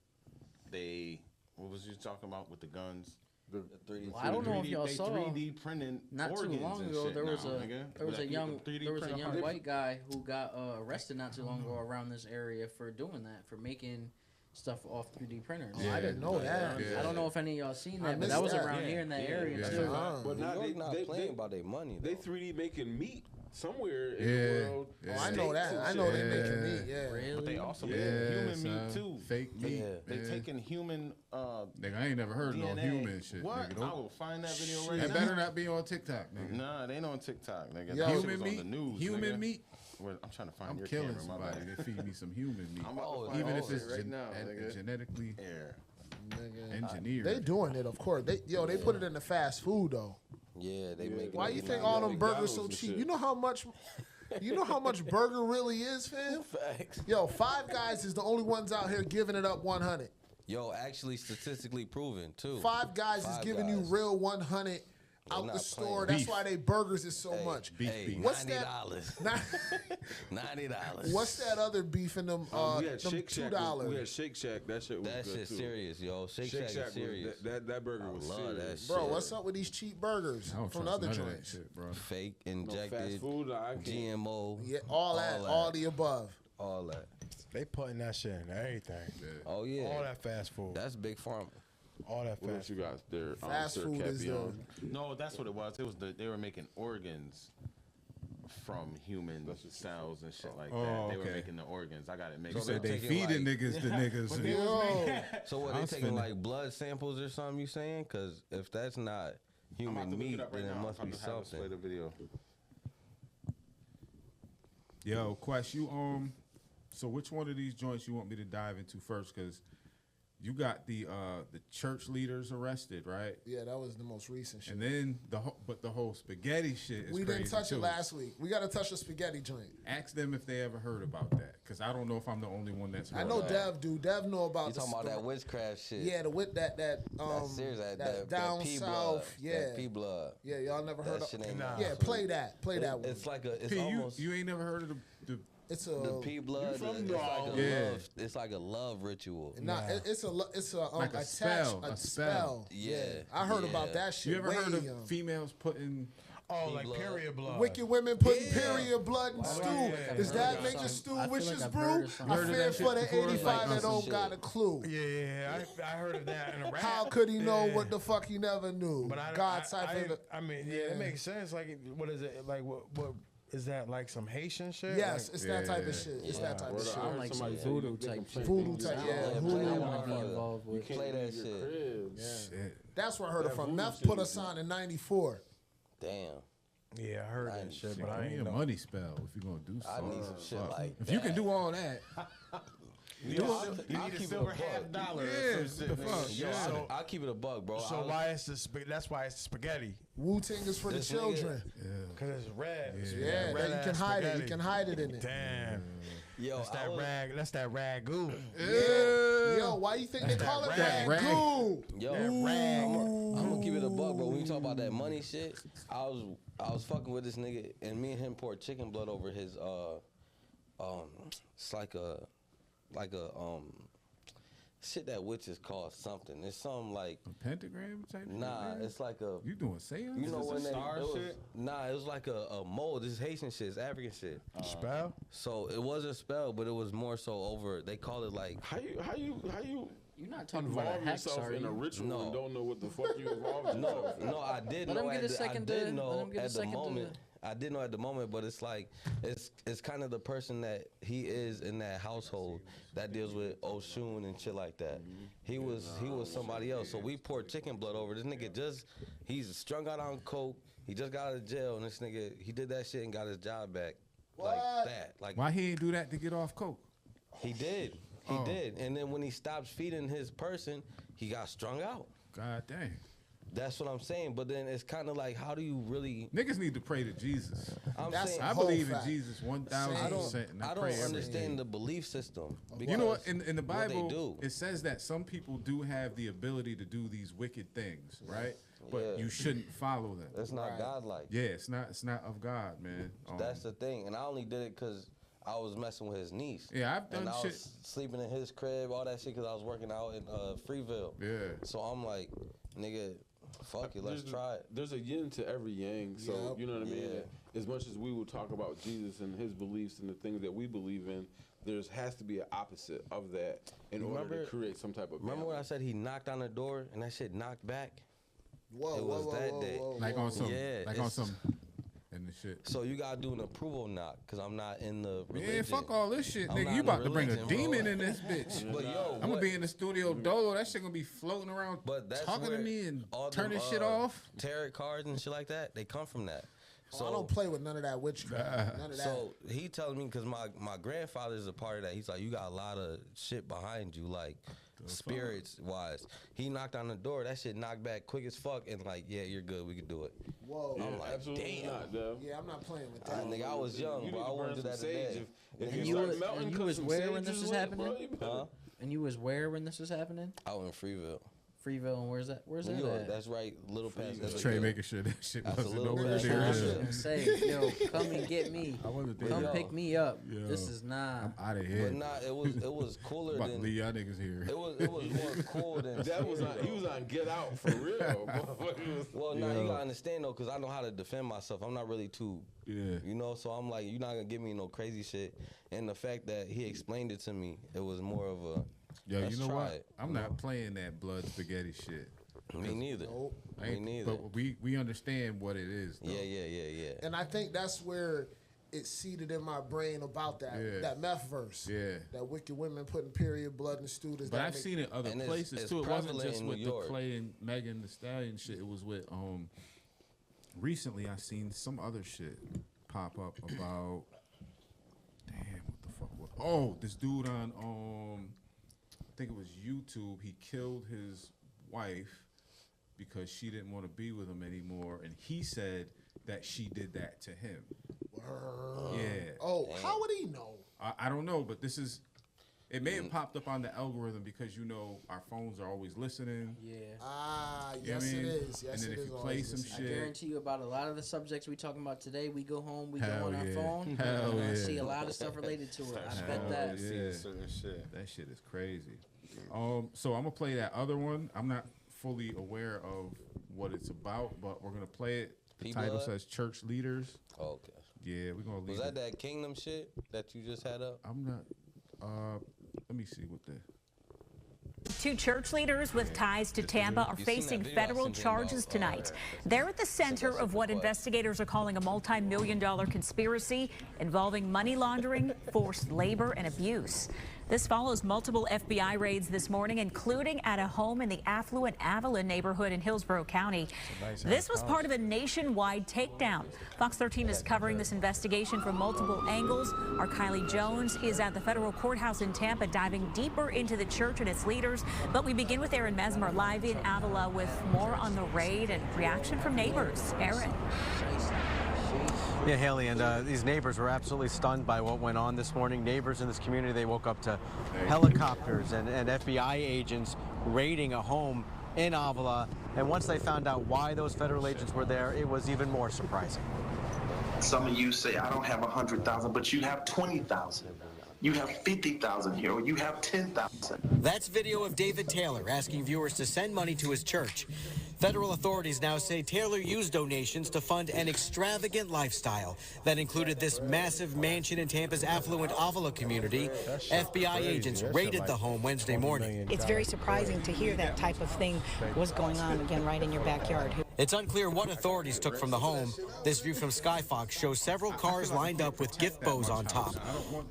What was you talking about with the guns? The 3D. Well, I don't know if y'all they saw 3D printing not too organs long and ago shit there was now, a nigga. there was Like, a you young can 3D there was a print young heart. white guy who got arrested not too long ago around this area for doing that, for making stuff off 3D printers. Oh, I didn't know that. Yeah. I don't know if any of y'all seen I that, but that was missed around that. here in that Yeah. area Yeah. too. But New now York not playing about their money. They Though. 3D making meat somewhere in Yeah. the world. Yeah. Oh, I know that. I know they making meat. Yeah. Really? But they also Yeah, making human son. meat too. Fake meat. Yeah. They taking human Nigga, I ain't never heard no DNA. human shit. What? Nigga, I will find that video right that now. better not be on TikTok, nigga. Nah, they ain't on TikTok, nigga. Yo. That shit Human was meat. on the news, Human nigga. meat. Wait, I'm trying to find I'm your killing camera, my somebody. bad. They feed me some human meat. I'm about to find Even all if it's this right now, nigga. genetically Yeah. engineered. They doing it, of course. They put it in the fast food though. Yeah, they make. Why you think all them burgers so cheap? You know how much burger really is, fam? Facts. Yo, Five Guys is the only ones out here giving it up 100. Yo, actually statistically proven too. Five Guys is Five giving you Guys. real 100 out not the store. playing. That's Beef. why they burgers is so Hey, much. Hey, What's that? $90. Nah, $90. What's that other beef in them? We had Them Shake Shack. $2. We had Shake Shack. That shit was That good shit too. serious, yo. Shake Shack is serious. That burger was love that serious. shit. Bro, what's up with these cheap burgers I don't from trust other none of that joints? shit, bro. Fake, No, injected, fast food, I can't. GMO. Yeah, all the above. all that. They putting that shit in everything. Oh yeah, All that fast food. that's big pharma. all that What else fast you food. guys there? Fast Sir food is Capion. No, that's what it was. It was they were making organs from human cells and shit like that. Oh, They were okay. making the organs. I got it mixed You up. said they taking, feeding like- niggas the niggas. Yo, So what I they was taking finna- like blood samples or something? You saying? Because if that's not I'm about human to look meat, it up right then it now. must I'm be about to have us play something. the video. Yo, Quest, you so which one of these joints you want me to dive into first? Because you got the church leaders arrested, right? yeah, that was the most recent shit. And then the whole spaghetti shit is We crazy didn't touch too. it last week. We got to touch the spaghetti joint. Ask them if they ever heard about that, because I don't know if I'm the only one that's heard I know about that. Dev do. Dev know about You talking about that witchcraft shit? Yeah, the with that That's serious. That down P south. blood. Yeah, That P blood. yeah. Y'all never heard That of? shit ain't Nah. Yeah, play that. Play that one. It's like a. It's P, almost. you ain't never heard of the It's the a P blood. It's like a Yeah. love. It's like a love ritual. nah. It's a Like a attached spell, a a spell. spell. Yeah, I heard yeah. about that shit. you ever way heard of young. females putting Oh, like period blood. Wicked women putting period blood in stew. Does that make the stew wishes brew? I fear for the 85 that don't got a clue. Yeah, I heard of that in a rap. How could he know what the fuck he never knew? But I mean, it makes sense. Like, what is it? Like, what is that? Like some Haitian shit? Yes, like, it's that type of shit. It's that type of shit. I like some voodoo type shit. Voodoo type, yeah. Voodoo I want to be involved with. Play that shit. Shit. That's where I heard it from. Meth put us on in '94. Damn. Yeah, I heard that shit, but I I need ain't a know. money spell if you're gonna do I something. need some shit like If you can do all that, You need a silver $half. yeah, the fuck. Yo, Yeah. I'll keep it a buck, bro. So why is that's why it's spaghetti? Wu-Tang is for the This children. Cause it's red. Yeah, red you can hide it. You can hide it in it. Damn. Yo, That's that rag. That's that ragu. Yo, why you think they call it that rag? Goo? Yo, I'm gonna keep it a buck, bro. When you talk about that money shit, I was fucking with this nigga, and me and him poured chicken blood over his it's like a shit that witches call something. It's something like A pentagram type. nah. shit, It's like a you doing seance? you know when they star it was, shit? nah. It was like a mold. This is Haitian shit. It's African shit. Spell? So it was a spell, but it was more so over. They call it like How you You're not talking about a involve hex, yourself are in a you? ritual No. and don't know what the fuck you involved no, yourself in? no. I did Let know him get at a the, second I to- did know let him get a at the second to- moment. I did know at the moment, but it's like it's kind of the person that he is in that household that deals with Oshun and shit like that. He was somebody else. So we poured chicken blood over this nigga. He's strung out on coke. He just got out of jail, and this nigga he did that shit and got his job back like that. Like Why he ain't do that to get off coke? he did. He did. And then when he stopped feeding his person, he got strung out. God dang. That's what I'm saying. But then it's kind of like, how do you really? Niggas need to pray to Jesus. I'm That's saying I whole believe in fact. Jesus I 1,000%. And I don't pray every day. understand the belief system. You know what? In the what they Bible, do. it says that some people do have the ability to do these wicked things, right? But Yeah. you shouldn't follow them. That's not godlike. Yeah, it's not of God, man. That's the thing. And I only did it because I was messing with his niece. Yeah, I've done and I shit. was sleeping in his crib, all that shit, because I was working out in Freeville. Yeah. So I'm like, nigga, fuck it, let's try it. There's a yin to every yang, so Yep. you know what I mean. Yeah. As much as we will talk about Jesus and his beliefs and the things that we believe in, has to be an opposite of that in order to create some type of. Remember when I balance. said he knocked on the door and that shit knocked back? Whoa, It was whoa, that whoa, day. whoa, Like whoa. on some, Yeah, like on it's- some, and the shit. So you gotta do an approval knock, cause I'm not in the religion. Man, fuck all this shit, I'm nigga. not You in the about to bring a religion, bro. demon in this bitch. But yo, I'm gonna be in the studio dolo. That shit gonna be floating around, But that's talking to where me and all turning them, shit off. Tarot cards and shit like that, they come from that. So I don't play with none of that witchcraft. None of that. So he telling me, because my grandfather is a part of that. He's like, you got a lot of shit behind you, like spirits wise. He knocked on the door. That shit knocked back quick as fuck, and like, yeah, you're good. We can do it. Whoa. I'm like, Absolutely damn. not, Dev. Yeah, I'm not playing with that. Nigga, I was young, You bro. need I to wouldn't burn do that some sage. today. If And you you start was- melting, and you cut was some where when sage this was in it, happening? bro, you better- And you was where when this was happening? Out in Freeville. Freeville, and where's that? Where's New that York, at? that's right, little past. that's Trey like- making sure that shit That's a wasn't little nowhere bit near of I was here. gonna say, yo, come and get me. I wasn't there. Come Yo. pick me up. Yo. This is not. Out of But here. nah, it was cooler About to than leave y'all niggas here. it was more cool than That was on. He was on Get Out for real. Motherfucker, he was- Well, now you gotta understand though, cause I know how to defend myself. I'm not really too, Yeah. you know. So I'm like, you're not gonna give me no crazy shit. And the fact that he explained it to me, it was more of a. Yo, let's you know try what? it, I'm you not know? playing that blood spaghetti shit. Me neither. I Me ain't- neither. But we understand what it is. Though. Yeah. And I think that's where it's seated in my brain about that Yeah. that meth verse. Yeah. That wicked women putting period blood in stew. Does But that I've make- seen it other And places it's too. It wasn't prevalent just in with New the York. Clay and Megan Thee Stallion shit. It was with recently I seen some other shit pop up about damn what the fuck was this dude on I think it was YouTube. He killed his wife because she didn't want to be with him anymore, and he said that she did that to him. Yeah. Oh, how would he know? I don't know, but this is. It may have popped up on the algorithm because you know our phones are always listening. Yeah. Ah, You know yes what I mean? it is. Yes And then it if is. you play always some listening. I shit- guarantee you about a lot of the subjects we talking about today. We go home, we Hell go on our yeah. phone, Hell and I yeah. see a lot of stuff related to it. I bet that. Yeah. Certain shit. That shit is crazy. So I'm gonna play that other one. I'm not fully aware of what it's about, but we're gonna play it. The title says church leaders. Oh, okay. Yeah, we're gonna leave. Was that kingdom shit that you just had up? I'm not. Let me see what the. 2 church leaders with ties to Tampa are facing federal charges tonight. They're at the center of what investigators are calling a multi-million-dollar conspiracy involving money laundering, forced labor, and abuse. This follows multiple FBI raids this morning, including at a home in the affluent Avalon neighborhood in Hillsborough County. This was part of a nationwide takedown. Fox 13 is covering this investigation from multiple angles. Our Kylie Jones is at the federal courthouse in Tampa, diving deeper into the church and its leaders. But we begin with Aaron Mesmer live in Avila with more on the raid and reaction from neighbors. Aaron. Yeah, Haley, and these neighbors were absolutely stunned by what went on this morning. Neighbors in this community, they woke up to helicopters and FBI agents raiding a home in Avila. And once they found out why those federal agents were there, it was even more surprising. Some of you say, I don't have 100,000, but you have 20,000. You have 50,000 here, or you have 10,000. That's video of David Taylor asking viewers to send money to his church. Federal authorities now say Taylor used donations to fund an extravagant lifestyle that included this massive mansion in Tampa's affluent Avila community. FBI agents raided the home Wednesday morning. It's very surprising to hear that type of thing was going on again right in your backyard. It's unclear what authorities took from the home. This view from Skyfox shows several cars lined up with gift bows on top.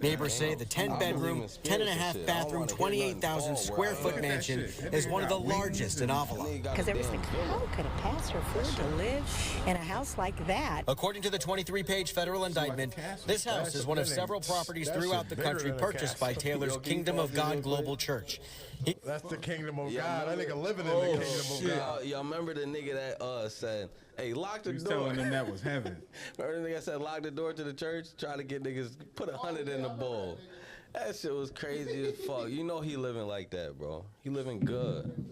Neighbors say the 10-bedroom, 10.5-bathroom, 28,000 square foot mansion is one of the largest in Avila. Because they were thinking, how could a pastor afford to live in a house like that? According to the 23-page federal indictment, this house is one of several properties throughout the country purchased by Taylor's Kingdom of God Global Church. That's the Kingdom of God. That nigga living in the Kingdom of God. Y'all remember the nigga that said, hey, lock the door. He was telling them that was heaven. Remember the nigga said, lock the door to the church? Try to get niggas, put 100 in the bowl. That shit was crazy as fuck. You know he living like that, bro. He living good.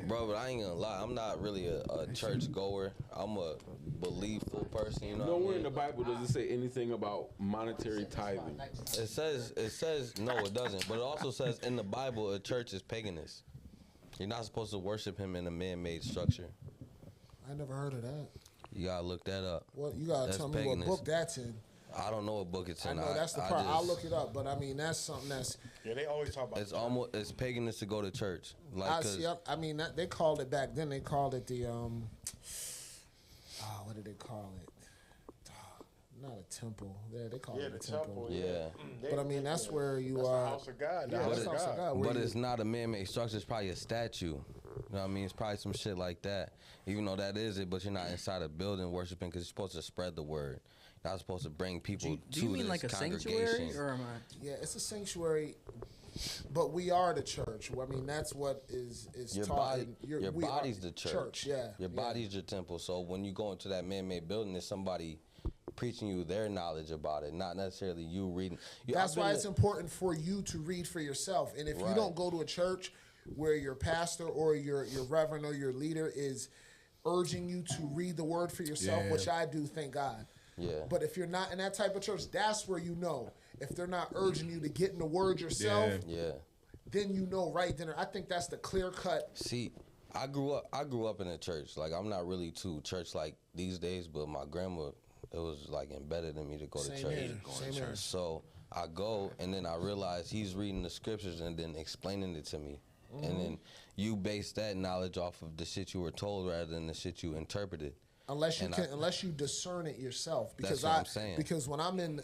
Bro, but I ain't gonna lie, I'm not really a church goer. I'm a believeful person, you know. Nowhere in the Bible does it say anything about monetary tithing. It says no, it doesn't. But it also says in the Bible a church is paganist. You're not supposed to worship him in a man-made structure. I never heard of that. You gotta look that up. Well, you gotta tell me what book that's in. I don't know what book it's in. I know that's the part. I'll look it up, but I mean that's something that's. Yeah, they always talk about. It's paganist to go to church. Like, I mean, they called it back then. They called it the what did they call it? Not a temple. Yeah, they call it a temple. Yeah. But I mean, that's where you are. House of God. Yeah, that's house of God. But it's not a man-made structure. It's probably a statue. You know what I mean? It's probably some shit like that. Even though that is it, but you're not inside a building worshiping because you're supposed to spread the word. You're not supposed to bring people Do you mean like a sanctuary, or am I? Yeah, it's a sanctuary, but we are the church. I mean, that's what is your taught. body, your body's the church. Yeah, your body's your temple. So when you go into that man-made building, there's somebody preaching you their knowledge about it, not necessarily you reading. That's why it's important for you to read for yourself. And if you don't go to a church where your pastor or your reverend or your leader is urging you to read the word for yourself, which I do, thank God. Yeah. But if you're not in that type of church, that's where you know. If they're not urging you to get in the word yourself, then you know right then. I think that's the clear cut. See, I grew up in a church. Like, I'm not really too church like these days, but my grandma, it was like embedded in me to go to church. Same here. So I go, and then I realize he's reading the scriptures and then explaining it to me. And then you base that knowledge off of the shit you were told rather than the shit you interpreted. Unless you discern it yourself, because that's what I'm saying. Because when I'm in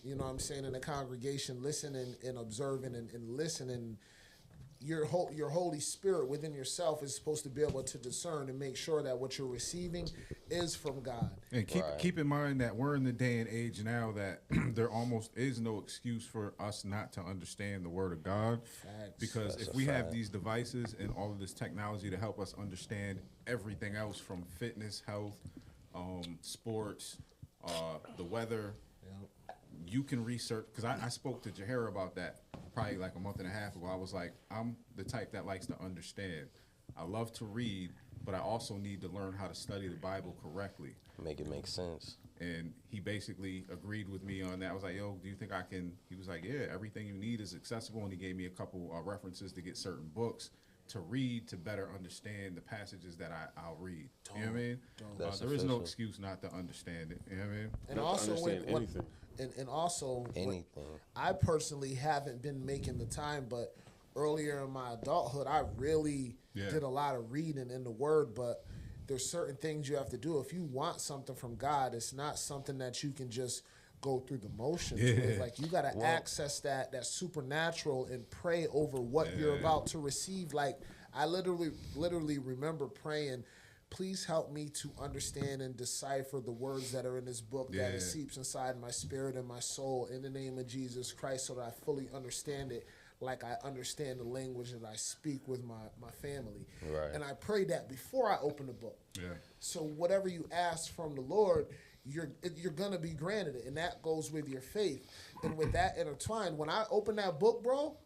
you know what I'm saying, in a congregation, listening and observing and listening, your Holy Spirit within yourself is supposed to be able to discern and make sure that what you're receiving is from God. And keep in mind that we're in the day and age now that there almost is no excuse for us not to understand the Word of God. Facts. Because if we have these devices and all of this technology to help us understand everything else from fitness, health, sports, the weather, you can research. Because I spoke to Jahara about that probably like a month and a half ago. I was like, I'm the type that likes to understand. I love to read, but I also need to learn how to study the Bible correctly. Make it make sense. And he basically agreed with me on that. I was like, yo, do you think I can? He was like, yeah, everything you need is accessible. And he gave me a couple references to get certain books to read to better understand the passages that I'll read. You know what I mean? There is no excuse not to understand it. You know what I mean? And also, and also, I personally haven't been making the time, but earlier in my adulthood, I really did a lot of reading in the Word, but there's certain things you have to do. If you want something from God, it's not something that you can just go through the motions with. Like, you got to access that supernatural and pray over what you're about to receive. Like, I literally remember praying, please help me to understand and decipher the words that are in this book, that it seeps inside my spirit and my soul in the name of Jesus Christ, so that I fully understand it like I understand the language that I speak with my family. Right. And I pray that before I open the book. Yeah. So whatever you ask from the Lord, you're gonna be granted it, and that goes with your faith. And with that intertwined, when I opened that book, bro,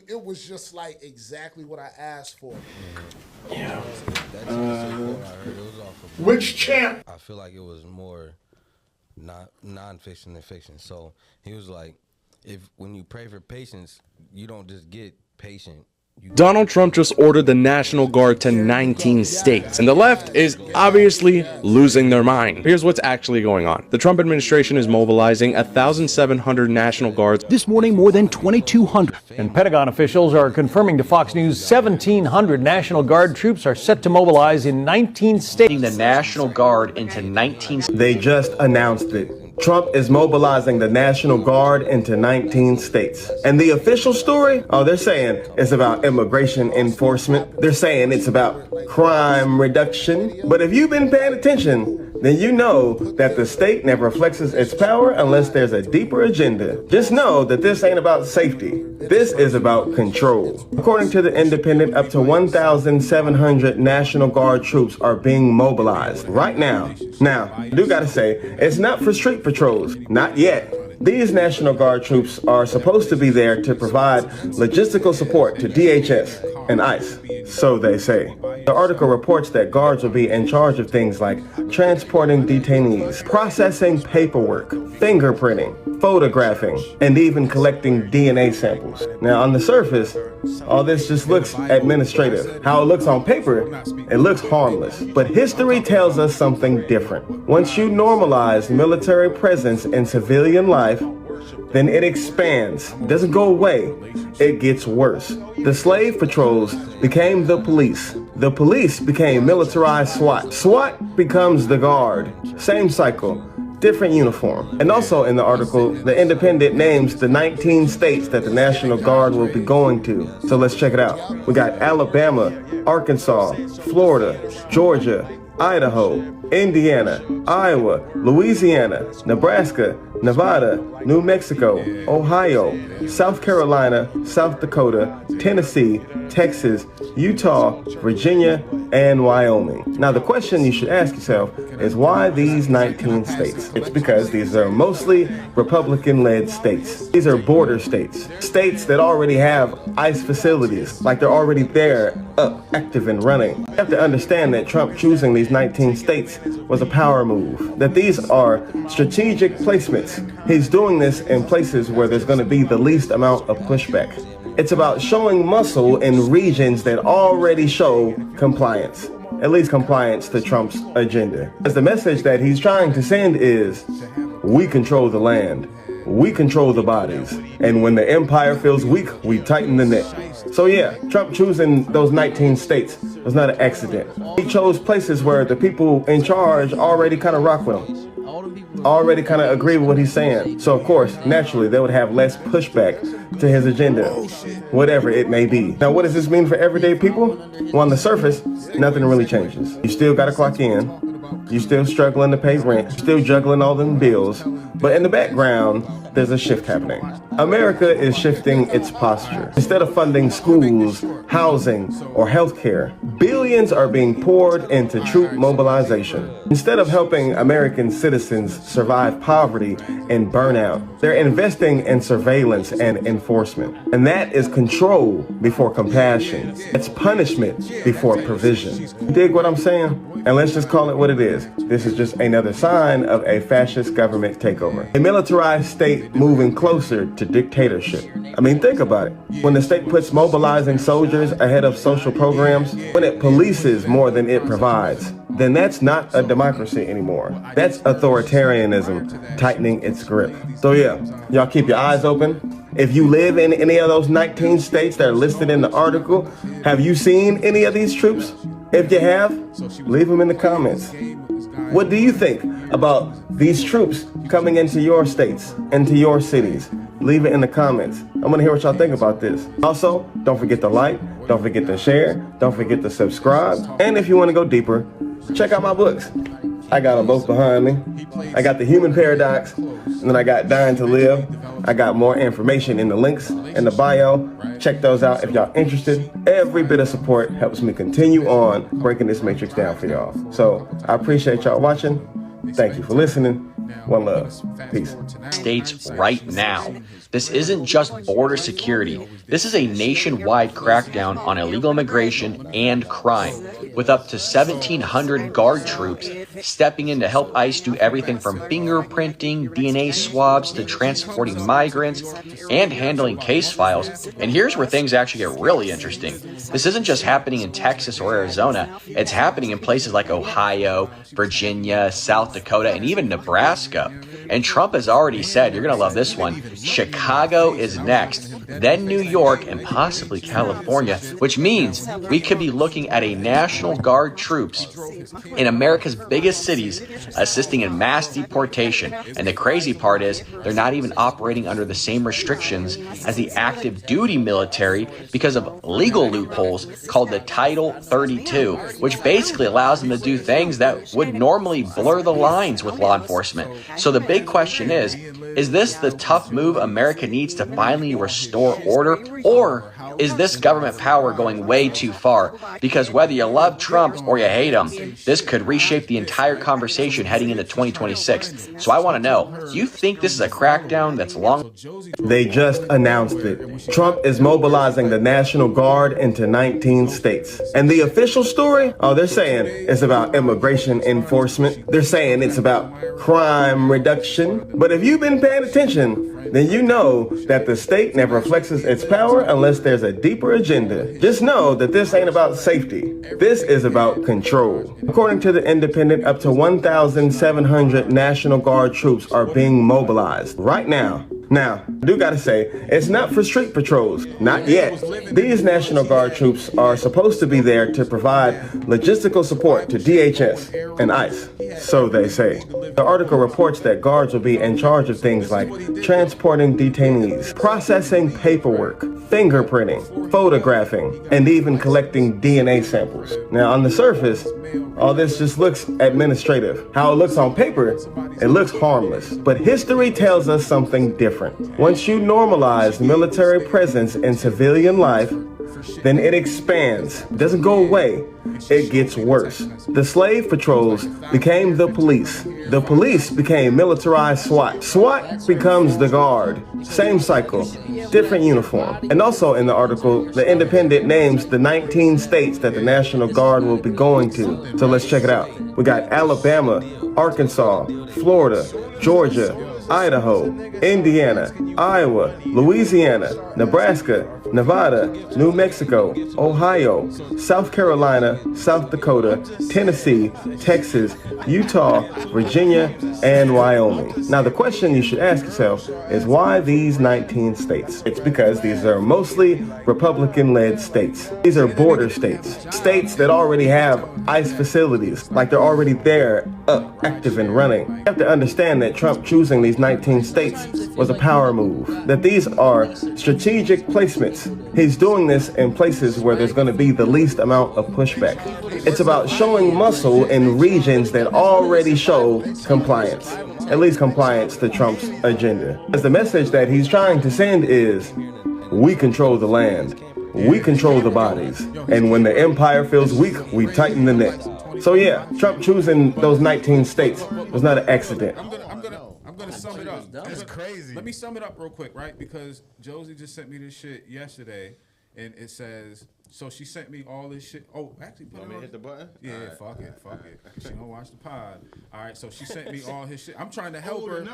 it was just like exactly what I asked for. Yeah. Which champ? I feel like it was more non-fiction than fiction. So he was like, when you pray for patience, you don't just get patient. Donald Trump just ordered the National Guard to 19 states, and the left is obviously losing their mind. Here's what's actually going on. The Trump administration is mobilizing 1,700 National Guards. This morning, more than 2,200. And Pentagon officials are confirming to Fox News 1,700 National Guard troops are set to mobilize in 19 states. The National Guard into 19 states. They just announced it. Trump is mobilizing the National Guard into 19 states. And the official story, they're saying it's about immigration enforcement. They're saying it's about crime reduction. But if you've been paying attention, then you know that the state never flexes its power unless there's a deeper agenda. Just know that this ain't about safety. This is about control. According to The Independent, up to 1,700 National Guard troops are being mobilized right now. Now, I do gotta say, it's not for street patrols. Not yet. These National Guard troops are supposed to be there to provide logistical support to DHS and ICE, so they say. The article reports that guards will be in charge of things like transporting detainees, processing paperwork, fingerprinting, photographing, and even collecting DNA samples. Now, on the surface, all this just looks administrative. How it looks on paper, it looks harmless. But history tells us something different. Once you normalize military presence in civilian life, then it expands. It doesn't go away. It gets worse. The slave patrols became the police. The police became militarized SWAT. SWAT becomes the Guard. Same cycle, different uniform. And also in the article, The Independent names the 19 states that the National Guard will be going to. So let's check it out. We got Alabama, Arkansas, Florida, Georgia, Idaho, Indiana, Iowa, Louisiana, Nebraska, Nevada, New Mexico, Ohio, South Carolina, South Dakota, Tennessee, Texas, Utah, Virginia, and Wyoming. Now, the question you should ask yourself is why these 19 states? It's because these are mostly Republican-led states. These are border states. States that already have ICE facilities, like they're already there, up, active and running. You have to understand that Trump choosing these 19 states was a power move, that these are strategic placements. He's doing this in places where there's going to be the least amount of pushback. It's about showing muscle in regions that already show compliance, at least compliance to Trump's agenda. As the message that he's trying to send is, we control the land, we control the bodies, and when the empire feels weak, we tighten the neck. So yeah, Trump choosing those 19 states was not an accident. He chose places where the people in charge already kind of rock with him, already kind of agree with what he's saying. So of course, naturally, they would have less pushback to his agenda, whatever it may be. Now, what does this mean for everyday people? Well, on the surface, nothing really changes. You still got to clock in. You still struggling to pay rent, still juggling all them bills, but in the background, there's a shift happening. America is shifting its posture. Instead of funding schools, housing, or healthcare, billions are being poured into troop mobilization. Instead of helping American citizens survive poverty and burnout, they're investing in surveillance and enforcement. And that is control before compassion. It's punishment before provision. You dig what I'm saying? And let's just call it what it is. This is just another sign of a fascist government takeover. A militarized state moving closer to dictatorship. I mean, think about it. When the state puts mobilizing soldiers ahead of social programs, when it polices more than it provides, then that's not a democracy anymore. That's authoritarianism tightening its grip. So yeah, y'all keep your eyes open. If you live in any of those 19 states that are listed in the article, have you seen any of these troops? If you have, leave them in the comments. What do you think about these troops coming into your states, into your cities? Leave it in the comments. I want to hear what y'all think about this. Also, don't forget to like, don't forget to share, don't forget to subscribe. And if you want to go deeper, check out my books. I got them both behind me. I got The Human Paradox, and then I got Dying to Live. I got more information in the links in the bio. Check those out if y'all interested. Every bit of support helps me continue on breaking this matrix down for y'all. So I appreciate y'all watching. Thank you for listening. One love. Peace. States right now. This isn't just border security. This is a nationwide crackdown on illegal immigration and crime, with up to 1,700 Guard troops stepping in to help ICE do everything from fingerprinting, DNA swabs, to transporting migrants and handling case files. And here's where things actually get really interesting. This isn't just happening in Texas or Arizona. It's happening in places like Ohio, Virginia, South Dakota, and even Nebraska. And Trump has already said, you're going to love this one, Chicago is next, then New York, and possibly California, which means we could be looking at a National Guard troops in America's biggest cities assisting in mass deportation. And the crazy part is they're not even operating under the same restrictions as the active duty military because of legal loopholes called the Title 32, which basically allows them to do things that would normally blur the lines with law enforcement. So the big question is this the tough move America needs to finally restore order? Or is this government power going way too far? Because whether you love Trump or you hate him, this could reshape the entire conversation heading into 2026. So I want to know, do you think this is a crackdown that's long? They just announced it. Trump is mobilizing the National Guard into 19 states. And the official story, they're saying it's about immigration enforcement. They're saying it's about crime reduction. But if you've been paying attention, then you know that the state never flexes its power unless there's a deeper agenda. Just know that this ain't about safety. This is about control. According to The Independent, up to 1,700 National Guard troops are being mobilized right now. Now, I do gotta say, it's not for street patrols. Not yet. These National Guard troops are supposed to be there to provide logistical support to DHS and ICE. So they say. The article reports that guards will be in charge of things like transporting detainees, processing paperwork, fingerprinting, photographing, and even collecting DNA samples. Now, on the surface, all this just looks administrative. How it looks on paper, it looks harmless. But history tells us something different. Once you normalize military presence in civilian life, then it expands. It doesn't go away. It gets worse. The slave patrols became the police. The police became militarized SWAT. SWAT becomes the Guard. Same cycle, different uniform. And also in the article, The Independent names the 19 states that the National Guard will be going to. So let's check it out. We got Alabama, Arkansas, Florida, Georgia, Idaho, Indiana, Iowa, Louisiana, Nebraska, Nevada, New Mexico, Ohio, South Carolina, South Dakota, Tennessee, Texas, Utah, Virginia, and Wyoming. Now the question you should ask yourself is why these 19 states? It's because these are mostly Republican-led states. These are border states. States that already have ICE facilities, like they're already there, up, active and running. You have to understand that Trump choosing these 19 states was a power move, that these are strategic placements. He's doing this in places where there's going to be the least amount of pushback. It's about showing muscle in regions that already show compliance, at least compliance to Trump's agenda. As the message that he's trying to send is, we control the land, we control the bodies, and when the empire feels weak, we tighten the neck. So yeah, Trump choosing those 19 states was not an accident. sum it up. That's crazy. Let me sum it up real quick, right? Because Josie just sent me this shit yesterday, and it says, so she sent me all this shit. Oh, actually, put Want it me on. to hit the button? Yeah, All right. fuck it. She gonna watch the pod. All right, so she sent me all his shit. I'm trying to help Oh, her. the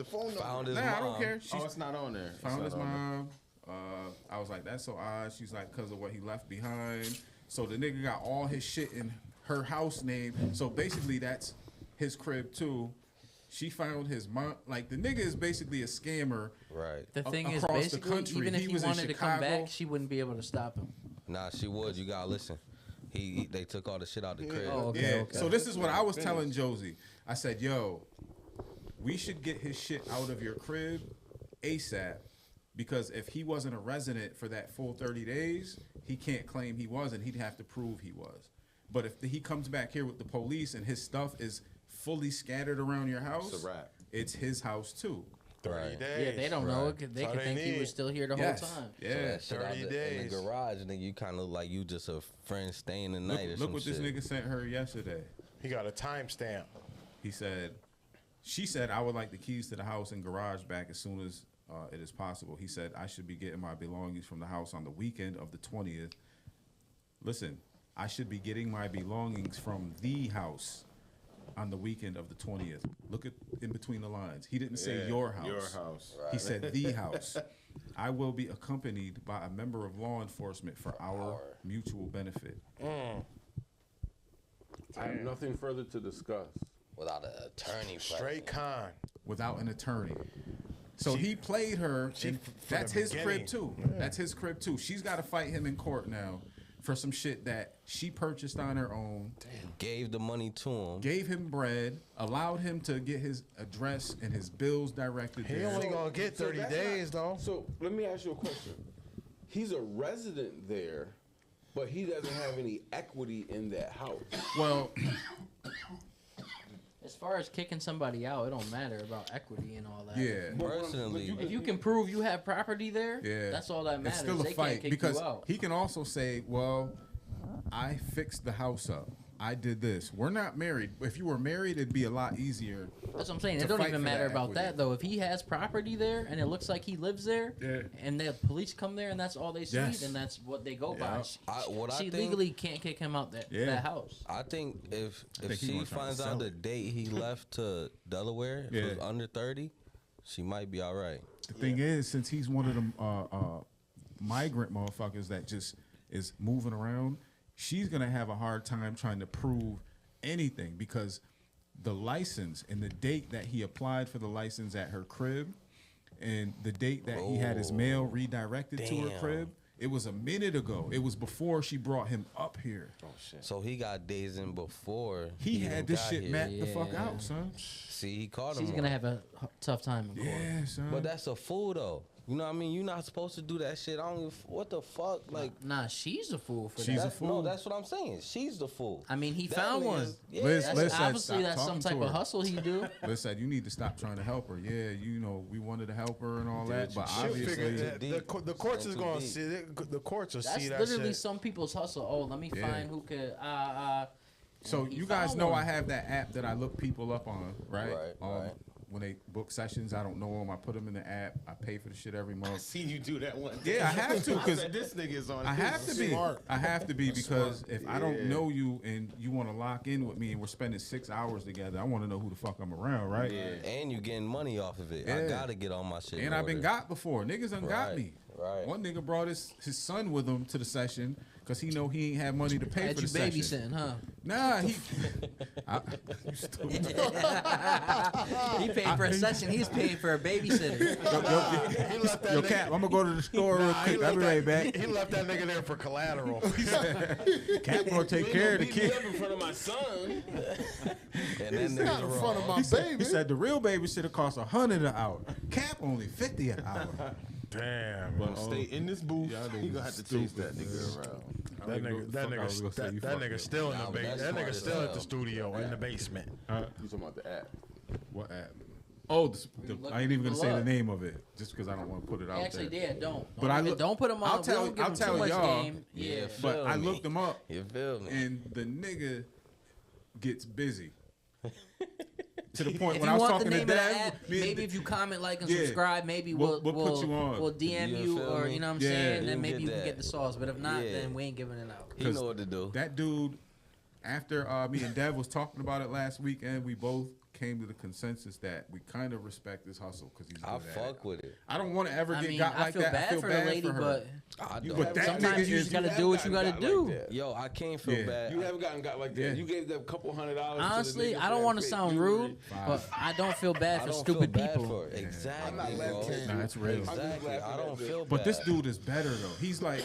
phone number. Found his Nah, mom. I don't care. Oh, it's not on there. Found It's his not on mom. I was like, that's so odd. She's like, because of what he left behind. So the nigga got all his shit in her house name. So basically, that's his crib too. She found his mom. Like the nigga is basically a scammer. Right. The thing is, across the basically, country. even if he was in wanted to come Chicago. back, she wouldn't be able to stop him. Nah, she would. You gotta listen. They took all the shit out the crib. Oh, okay, Yeah. okay. So this is what I was telling Josie. I said, yo, we should get his shit out of your crib ASAP. Because if he wasn't a resident for that full 30 days, he can't claim he wasn't. He'd have to prove he was. But if he comes back here with the police and his stuff is fully scattered around your house, It's a wrap. It's his house too. 30 days. Yeah, they don't know. They That's all could think he need. was still here the Yes. whole time. Yeah. So that shit 30 out in days. the garage, and then you kind of look like you just a friend staying the night or Look some what shit. this nigga sent her yesterday. He got a timestamp. He said, she said, I would like the keys to the house and garage back as soon as it is possible. He said, I should be getting my belongings from the house on the weekend of the 20th. Listen, I should be getting my belongings from the house on the weekend of the 20th. Look at in between the lines. He didn't say Yeah, your house. your house. He said the house. I will be accompanied by a member of law enforcement for our mutual benefit. I have nothing further to discuss. Without an attorney. Straight con. Without an attorney. So he played her. And that's the his crib beginning. too. Yeah. That's his crib too. She's got to fight him in court now for some shit that she purchased on her own. Gave the money to him. Gave him bread. Allowed him to get his address and his bills directed He there. only gonna get 30 that's days though. So let me ask you a question. He's a resident there, but he doesn't have any equity in that house. Well, As far as kicking somebody out, it don't matter about equity and all that. Yeah. Personally, If you can prove you have property there, yeah, that's all that matters. It's still a they fight can't kick because you out. he can also say, "Well, I fixed the house up. I did this. We're not married. If you were married, it'd be a lot easier." That's what I'm saying. to It don't fight even for matter about equity. that though. If he has property there and it looks like he lives there, Yeah. and the police come there and that's all they see, Yes. then that's what they go by. Yeah. What I She think- legally can't kick him out that house. I think if think he she gonna try to finds sell out the it. date he left to Delaware, if it was Yeah. under 30, she might be all right. The thing is, since he's one of them migrant motherfuckers that just is moving around, she's gonna have a hard time trying to prove anything because the license and the date that he applied for the license at her crib and the date that he had his mail redirected to her Damn. crib, it was a minute ago. It was before she brought him up here. Oh shit! So he got days in before He had even this got shit here. mapped the fuck out, son. See, he caught him. She's on gonna it. have a tough time in court. Yeah, son. But that's a fool though. You know what I mean? You're not supposed to do that shit. I don't give, what the fuck? Like, Nah, she's a fool for She's that. a fool. No, that's what I'm saying. She's the fool. I mean, he That found nigga's- one. Yeah, Liz That's said, obviously "Stop that's some talking type to of her." hustle he do. Liz said, you need to stop trying to help her. Yeah, you know, we wanted to help her and all that, but She'll obviously, figure that the courts is Too gonna deep. see it. The courts will That's see that literally shit. some people's hustle. Oh, let me Yeah. find who could. So he you guys found know one. I have that app that I look people up on, right? Right. When they book sessions, I don't know them. I put them in the app. I pay for the shit every month. Seen you do that one. Yeah, I have to I because said, this nigga is on. I have to be. Smart. I have to be because if I don't Yeah. know you and you want to lock in with me and we're spending 6 hours together, I want to know who the fuck I'm around, right? And you getting money off of it. I Yeah. gotta get all my shit. And in I've been order. got before. Niggas done got Right, me. right. One nigga brought his son with him to the session because he know he ain't have money to pay Had for you the session. babysitting, huh? Nah, you stupid. He paid for a session. He's paying for a babysitter. Yo, Cap, I'm gonna go to the store real quick. I'll be right back. He left that nigga there for collateral. Cap gonna take care of the Beat me kid. up in front of my son. And then Not in front of my baby. He said the real babysitter costs $100 an hour. Cap only $50 an hour. Damn. But stay in this booth. Y'all You niggas gonna have to chase stupid, that nigga around. That nigga still in the Nah, but basement. that's That smart nigga as still at hell. the studio in the basement. You talking about the app? What app? Oh, I ain't even gonna say the Look. name of it just because I don't want to put it out Actually, there. yeah, don't. But I look- don't put him on. I'll tell- we don't give I'll him tell too much y'all. game. Yeah, Yeah. But feel I me. looked him up, You feel me? and the nigga gets busy. to the point If when you I was want talking the to name of the Dad, app, maybe if you comment, like, and Yeah. subscribe, maybe We'll put you on. we'll DM You you, feel or me? you know what I'm Yeah. saying, You then maybe get you can that. get the sauce. But if not, Yeah. then we ain't giving it out. He know what to do. That dude, after me and Dev was talking about it last weekend, we both came to the consensus that we kind of respect this hustle because he's good I at fuck it. with it. I don't want to ever I get mean, got I like feel that. bad I feel for the bad lady, for her. but I You- don't. but that sometimes nigga you is- just gotta have do what gotten you gotta got do. like that. Yo, I can't feel Yeah. bad. You haven't gotten like that. Yeah. You gave them $200. Honestly, to the nigga I don't for want to that sound fake rude, jewelry. but I don't feel bad I for don't stupid feel bad people. for it. Exactly, I'm not bro. laughing. Nah, that's real. Exactly. I don't feel bad. But this dude is better though. He's like,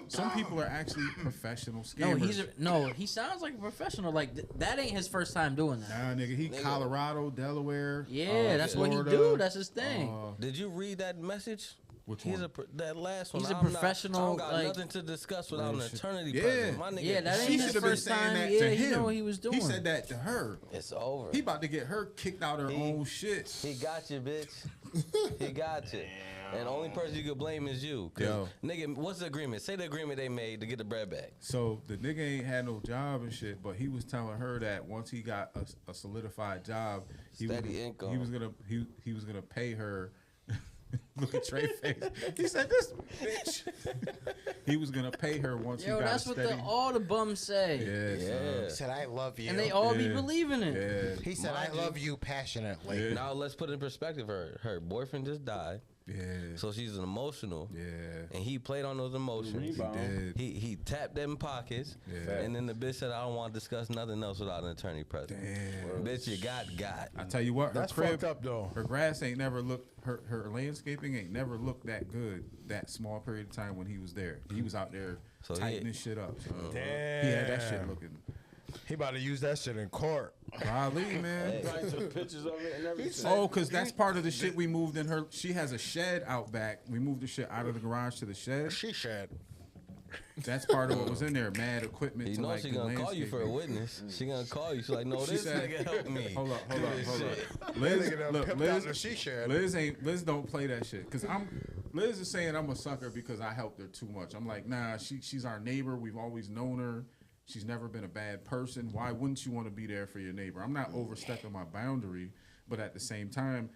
some people are actually professional scammers. He sounds like a professional. Like that ain't his first time doing that. Nah, nigga, he Colorado, Delaware. Yeah, that's what he Florida, do. That's his thing. Did you read that message? Which He's one? that last one. He's a I'm not- professional, I don't got like- nothing to discuss without an Real shit. eternity Yeah. present. My nigga, Yeah, that ain't She his should have been first saying time. that Yeah, to he him. know what he was doing. He said that to her. It's over. He about to get her kicked out her own shit. He got you, bitch. He got you. And the only person you could blame is you. 'Cause, Yo. nigga, what's the agreement? Say the agreement they made to get the bread back. So the nigga ain't had no job and shit, but he was telling her that once he got a solidified job, he was, Steady income. he was gonna pay her. Look at Trey face. He said this bitch. He was gonna pay her once Yo, he got that's a what steady. all the bums say. Yeah. He said, "I love you," And they all be Yeah. believing it. Yeah. He said, "I love you passionately." Yeah. Now let's put it in perspective. Her boyfriend just died. Yeah. So she's an emotional. Yeah. And he played on those emotions. did. He tapped them pockets. Yeah. And then the bitch said, I don't want to discuss nothing else without an attorney present. Damn. Bitch, you got. I tell you what, her That's crib, fucked up, though. her grass ain't never looked, her landscaping ain't never looked that good that small period of time when he was there. He was out there So tightening shit up. So Damn. he had that shit looking. He about to use that shit in court. Golly, man. Probably took pictures of it and everything. Oh, because that's part of the shit we moved in her. She has a shed out back. We moved the shit out of the garage to the shed. She shed. That's part of what was in there. Mad equipment You to know like she the gonna call you for a landscaping. witness. She gonna call you. She's like, no, She this said- nigga help me. Hold up. That Liz, nigga done look, pimped Liz, out the she shed. Liz don't play that shit. Cause Liz is saying I'm a sucker because I helped her too much. I'm like, nah, she's our neighbor. We've always known her. She's never been a bad person. Why wouldn't you want to be there for your neighbor? I'm not overstepping my boundary, but at the same time,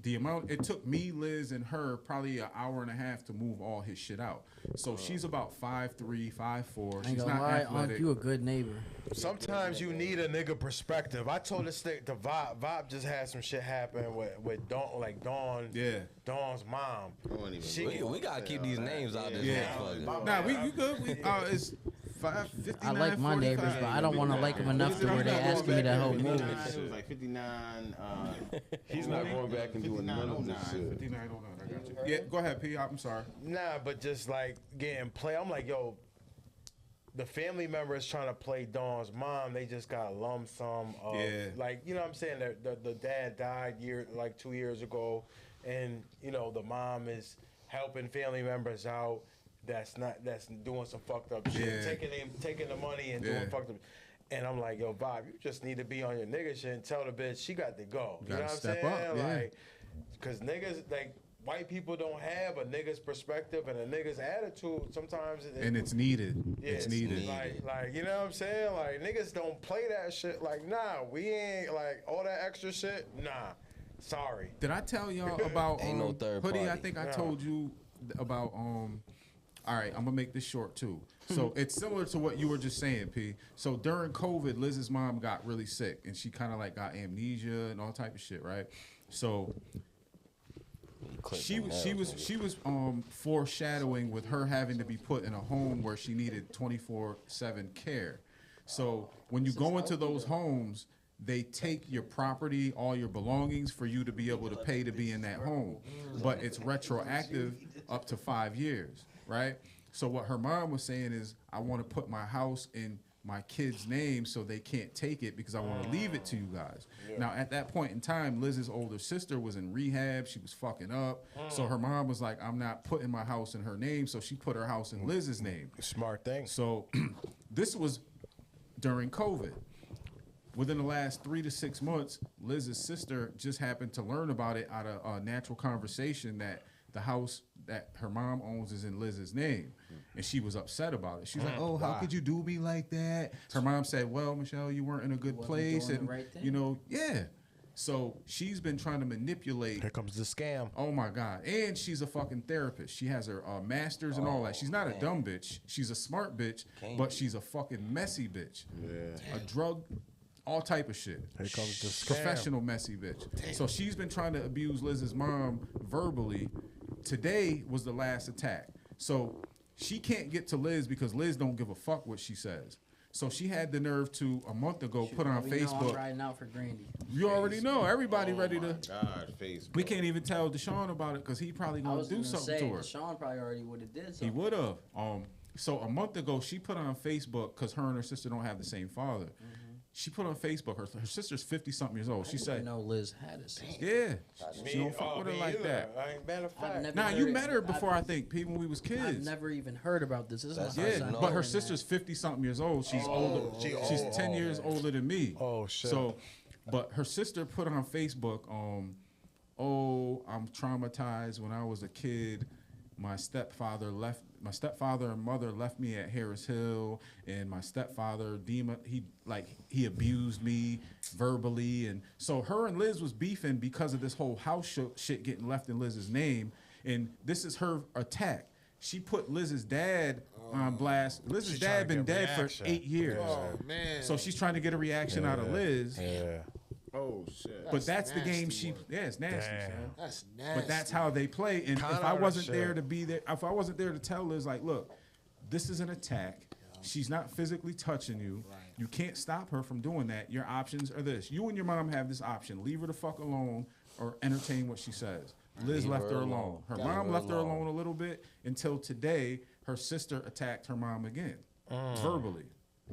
the amount it took me, Liz, and her probably an hour and a half to move all his shit out. So she's about 5'3", 5'4". I ain't She's gonna not lie, athletic. you a good neighbor. Sometimes you need a nigga perspective. I told this thing, the Vibe just had some shit happen with Dawn, Yeah. Dawn's mom. We gotta keep these names out this motherfucker. Nah, you good. It's 5:59. I like my neighbors, but I don't want to like them enough to where they asking me to help move. It was like 59. He's not going back and doing none of this shit. 5909. I got you. Yeah, go ahead, P. I'm sorry. Nah, but just like getting play. I'm like, yo, the family members trying to play Dawn's mom. They just got a lump sum of, like, you know what I'm saying? The dad died 2 years ago, and you know the mom is helping family members out. That's doing some fucked up shit, taking the money and doing fucked up. And I'm like, yo, Bob, you just need to be on your nigga shit and tell the bitch she got to go. You know what I'm saying? Like, cause niggas, like, white people don't have a nigga's perspective and a nigga's attitude sometimes. And it's needed. Yeah, It's needed. Like, you know what I'm saying? Like, niggas don't play that shit. Like, nah, we ain't, like, all that extra shit, nah. Sorry. Did I tell y'all about Ain't no third Hoodie? I party. think I told you about all right, I'm gonna make this short too. So it's similar to what you were just saying, P. So during COVID, Liz's mom got really sick, and she kind of like got amnesia and all type of shit, right? So she was foreshadowing with her having to be put in a home where she needed 24/7 care. So when you go into those homes, they take your property, all your belongings for you to be able to pay to be in that home. But it's retroactive up to 5 years, right? So what her mom was saying is, I want to put my house in my kid's name so they can't take it because I want to leave it to you guys. Now, at that point in time, Liz's older sister was in rehab. She was fucking up. So her mom was like, I'm not putting my house in her name. So she put her house in Liz's name. Smart thing. So this was during COVID. Within the last 3 to 6 months, Liz's sister just happened to learn about it out of a natural conversation that the house that her mom owns is in Liz's name. And she was upset about it. She's like, oh, how could you do me like that? Her mom said, well, Michelle, you weren't in a good place. doing And, the right thing. you know, yeah. So she's been trying to manipulate. Here comes the scam. Oh my God. And she's a fucking therapist. She has her master's and all that. She's not a dumb bitch. She's a smart bitch, but she's a fucking messy bitch. Yeah. A drug, all type of shit. Here comes the scam. Professional messy bitch. So she's been trying to abuse Liz's mom verbally. Today was the last attack. So she can't get to Liz because Liz don't give a fuck what she says. So she had the nerve to, a month ago, put on We know I'm Facebook. riding out for Grandy. You already know. Everybody ready to. God, Facebook. We can't even tell Deshaun about it because he probably gonna do something to her. Deshaun probably already would have did something. He would have. So a month ago, she put on Facebook because her and her sister don't have the same father. She put on Facebook. Her sister's 50-something years old. She said, "No, Liz had a sister." Yeah, she don't fuck with her like that. Matter of fact, Nah, you met her before. I think people when we was kids. I've never even heard about this. This is my first time but her hearing sister's 50-something years old. She's older. She's 10 years older than me. Oh shit. So, but her sister put on Facebook, oh, I'm traumatized. When I was a kid, my stepfather and mother left me at Harris Hill, and my stepfather, he abused me verbally, and so her and Liz was beefing because of this whole house shit getting left in Liz's name, and this is her attack. She put Liz's dad on blast. Liz's dad been dead for 8 years. Oh man. So she's trying to get a reaction out of Liz. Yeah. Oh shit. But that's the game nasty it's nasty. Damn. Son. That's nasty. But that's how they play. And Kinda if I wasn't shit. there to be there, if I wasn't there to tell Liz, like, look, this is an attack. She's not physically touching you. You can't stop her from doing that. Your options are this. You and your mom have this option. Leave her the fuck alone or entertain what she says. Liz left her alone. Her mom left her alone a little bit until today her sister attacked her mom again. Verbally.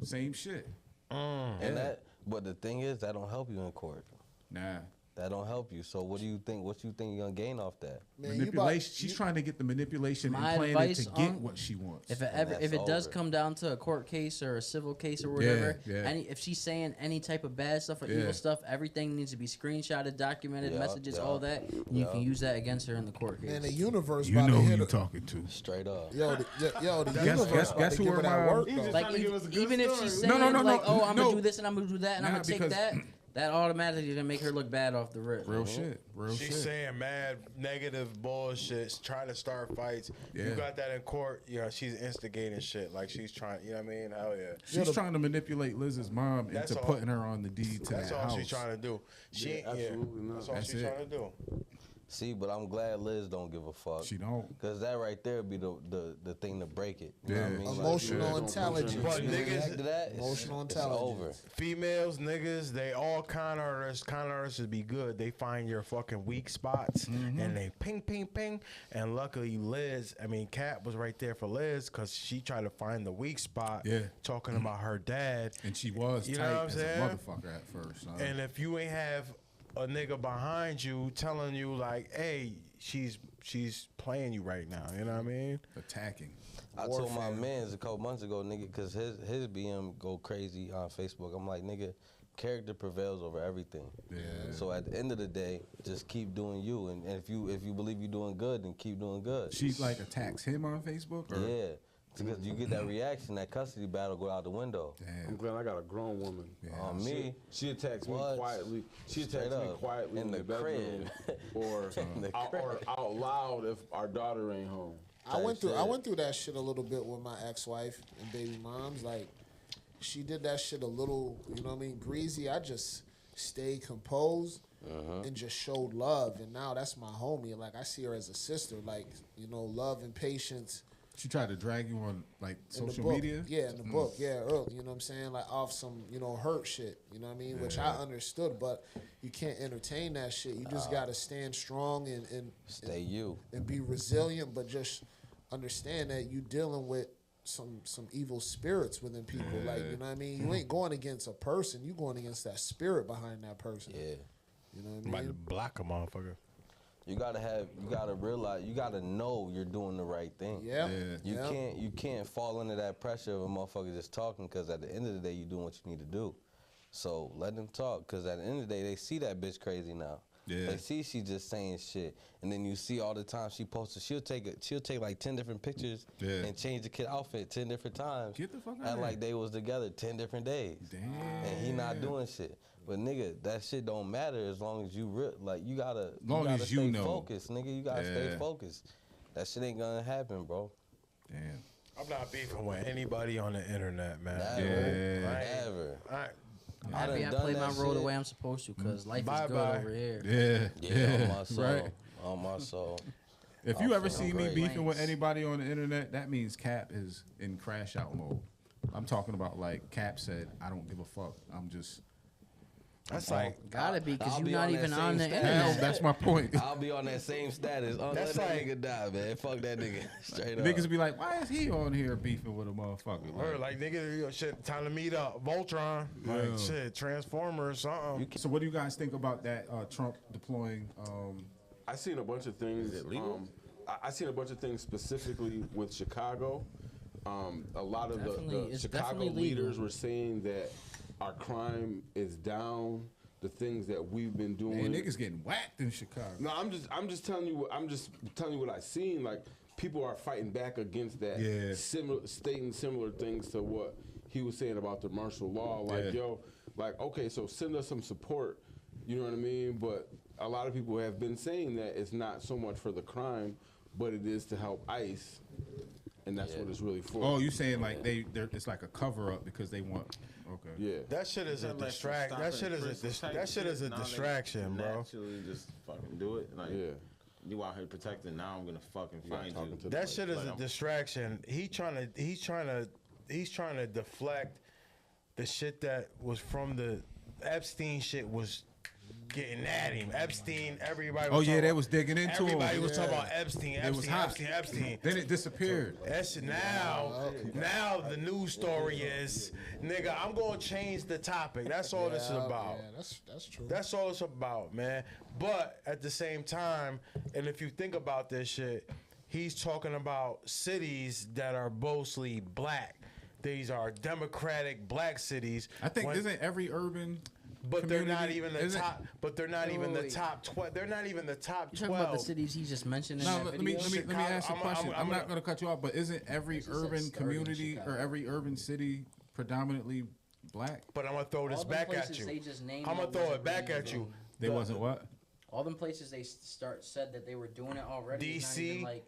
Same shit. And but the thing is, that don't help you in court. Nah. That don't help you. So what do you think? What you think you're gonna gain off that? Man, Manipulation. She's trying to get the manipulation My and plan it advice to get on- what she wants. If it does come down to a court case or a civil case or Yeah, whatever, yeah. if she's saying any type of bad stuff or Yeah. evil stuff, everything needs to be screenshotted, documented, Yeah, messages, yeah, all that. And you can use that against her in the court case. Man, the universe You about know to who hit you her. talking to. Straight up. Yo, the Guess- universe guess- about guess to who give her her that mom- work, He's though. just Like trying to give us a good even if story. she's No, saying no, like, oh, I'm no. gonna do this and I'm gonna do that and I'm Nah, gonna take because- that, that automatically gonna make her look bad off the rip. Real shit. Real She's shit. saying mad negative bullshit, trying to start fights. Yeah. You got that in court, you know, she's instigating shit. Like she's trying, you know what I mean? Hell yeah. She's trying to manipulate Liz's mom That's into all- putting her on the deed to That's that all house. she's trying to do. She ain't, absolutely not. That's all That's she's it. trying to do. See, but I'm glad Liz don't give a fuck. She don't. Cause that right there be the thing to break it. You know what I Yeah. mean? Emotional Like, intelligence. But you niggas- react to that, Emotional it's intelligence. over. Females, niggas, they all con artists. Con artists would be good. They find your fucking weak spots and they ping, ping, ping. And luckily, Kat was right there for Liz because she tried to find the weak spot. Yeah. Talking about her dad. And she was You know tight what I'm as a saying? motherfucker at first. Son. And if you ain't have a nigga behind you telling you like, hey, she's playing you right now. You know what I mean? Attacking. I told my mans a couple months ago, nigga, because his BM go crazy on Facebook. I'm like, nigga, character prevails over everything. Yeah. So at the end of the day, just keep doing you. And if you believe you're doing good, then keep doing good. She like attacks him on Facebook? Or? Yeah. Because you get that reaction, that custody battle go out the window. Damn. I'm glad I got a grown woman. On me, She attacks me What? quietly. She Straight attacks me up. quietly In the bedroom, or In the or crib. out loud if our daughter ain't home. I went through that shit a little bit with my ex-wife and baby moms. Like, she did that shit a little, you know what I mean, greasy. I just stayed composed and just showed love. And now that's my homie. Like, I see her as a sister. Like, you know, love and patience. She tried to drag you on like In the social book. media? Yeah, in the book. Yeah, early, you know what I'm saying? Like off some, you know, hurt shit. You know what I mean? Which I understood, but you can't entertain that shit. You just gotta stand strong and stay you and be resilient, but just understand that you dealing with some evil spirits within people. Like, you know what I mean? You ain't going against a person, you going against that spirit behind that person. Yeah. You know what I I'm about to mean? block a motherfucker. You gotta realize, you gotta know you're doing the right thing. Yeah. You can't fall under that pressure of a motherfucker just talking, because at the end of the day, you're doing what you need to do. So let them talk, because at the end of the day, they see that bitch crazy now. Yeah. They see she just saying shit, and then you see all the time she posted. She'll take like 10 different pictures and change the kid outfit 10 different times. Get the fuck out and of like here. they was together 10 different days. Damn. And he not doing shit. But nigga, that shit don't matter as long as you you gotta as you stay know. focused, nigga. You gotta stay focused. That shit ain't gonna happen, bro. Damn. I'm not beefing with anybody on the internet, man. Never. I'm happy I played my role the way I'm supposed to, because life is good over here. On my soul. Right. On my soul. If you ever see me beefing with anybody on the internet, that means Cap is in crash out mode. I'm talking about like Cap said, I don't give a fuck. I'm just. That's like gotta be, because you're be not on even that on the same internet. status. That's my point. I'll be on that same status. Let That's that like- nigga die, man. Fuck that nigga. Straight up. Niggas be like, why is he on here beefing with a motherfucker? Or like nigga, yo, shit, time to meet up. Voltron, like shit, Transformer or something. So what do you guys think about that Trump deploying? I seen a bunch of things. Is it legal? I seen a bunch of things specifically with Chicago. A lot of the Chicago leaders were saying that our crime is down. The things that we've been doing. Man, niggas getting whacked in Chicago. No, I'm just telling you. I'm just telling you what I seen. Like people are fighting back against that. Yeah. Stating similar things to what he was saying about the martial law. Like yo, like okay, so send us some support. You know what I mean? But a lot of people have been saying that it's not so much for the crime, but it is to help ICE, and that's what it's really for. Oh, you saying like it's like a cover up because they want. Okay. Yeah. That shit is a distract. That shit is a distraction, bro. Naturally, just fucking do it. Like, you out here protecting. Now I'm gonna fucking find you. That shit is a distraction. He's trying to deflect the shit that was from the Epstein shit was getting at him. Epstein, everybody was they was digging into him. Everybody was talking about Epstein, It was hot. Epstein. Then it disappeared. That's now the news story is, nigga, I'm gonna change the topic. That's all this is about. Yeah, that's true. That's all it's about, man. But at the same time, and if you think about this shit, he's talking about cities that are mostly black. These are democratic black cities. I think isn't every urban. But they're not community- even the isn't- top. But they're not even the top 12. They're not even the top You 12. talking about the cities he just mentioned in No, that let me video? ask you a question. I'm not gonna- going to cut you off, but isn't every urban community or every urban city predominantly black? But I'm gonna throw this All them back at places you. they just named I'm gonna that throw wasn't it back really at you. They wasn't what? All them places they said that they were doing it already. is not DC? even like,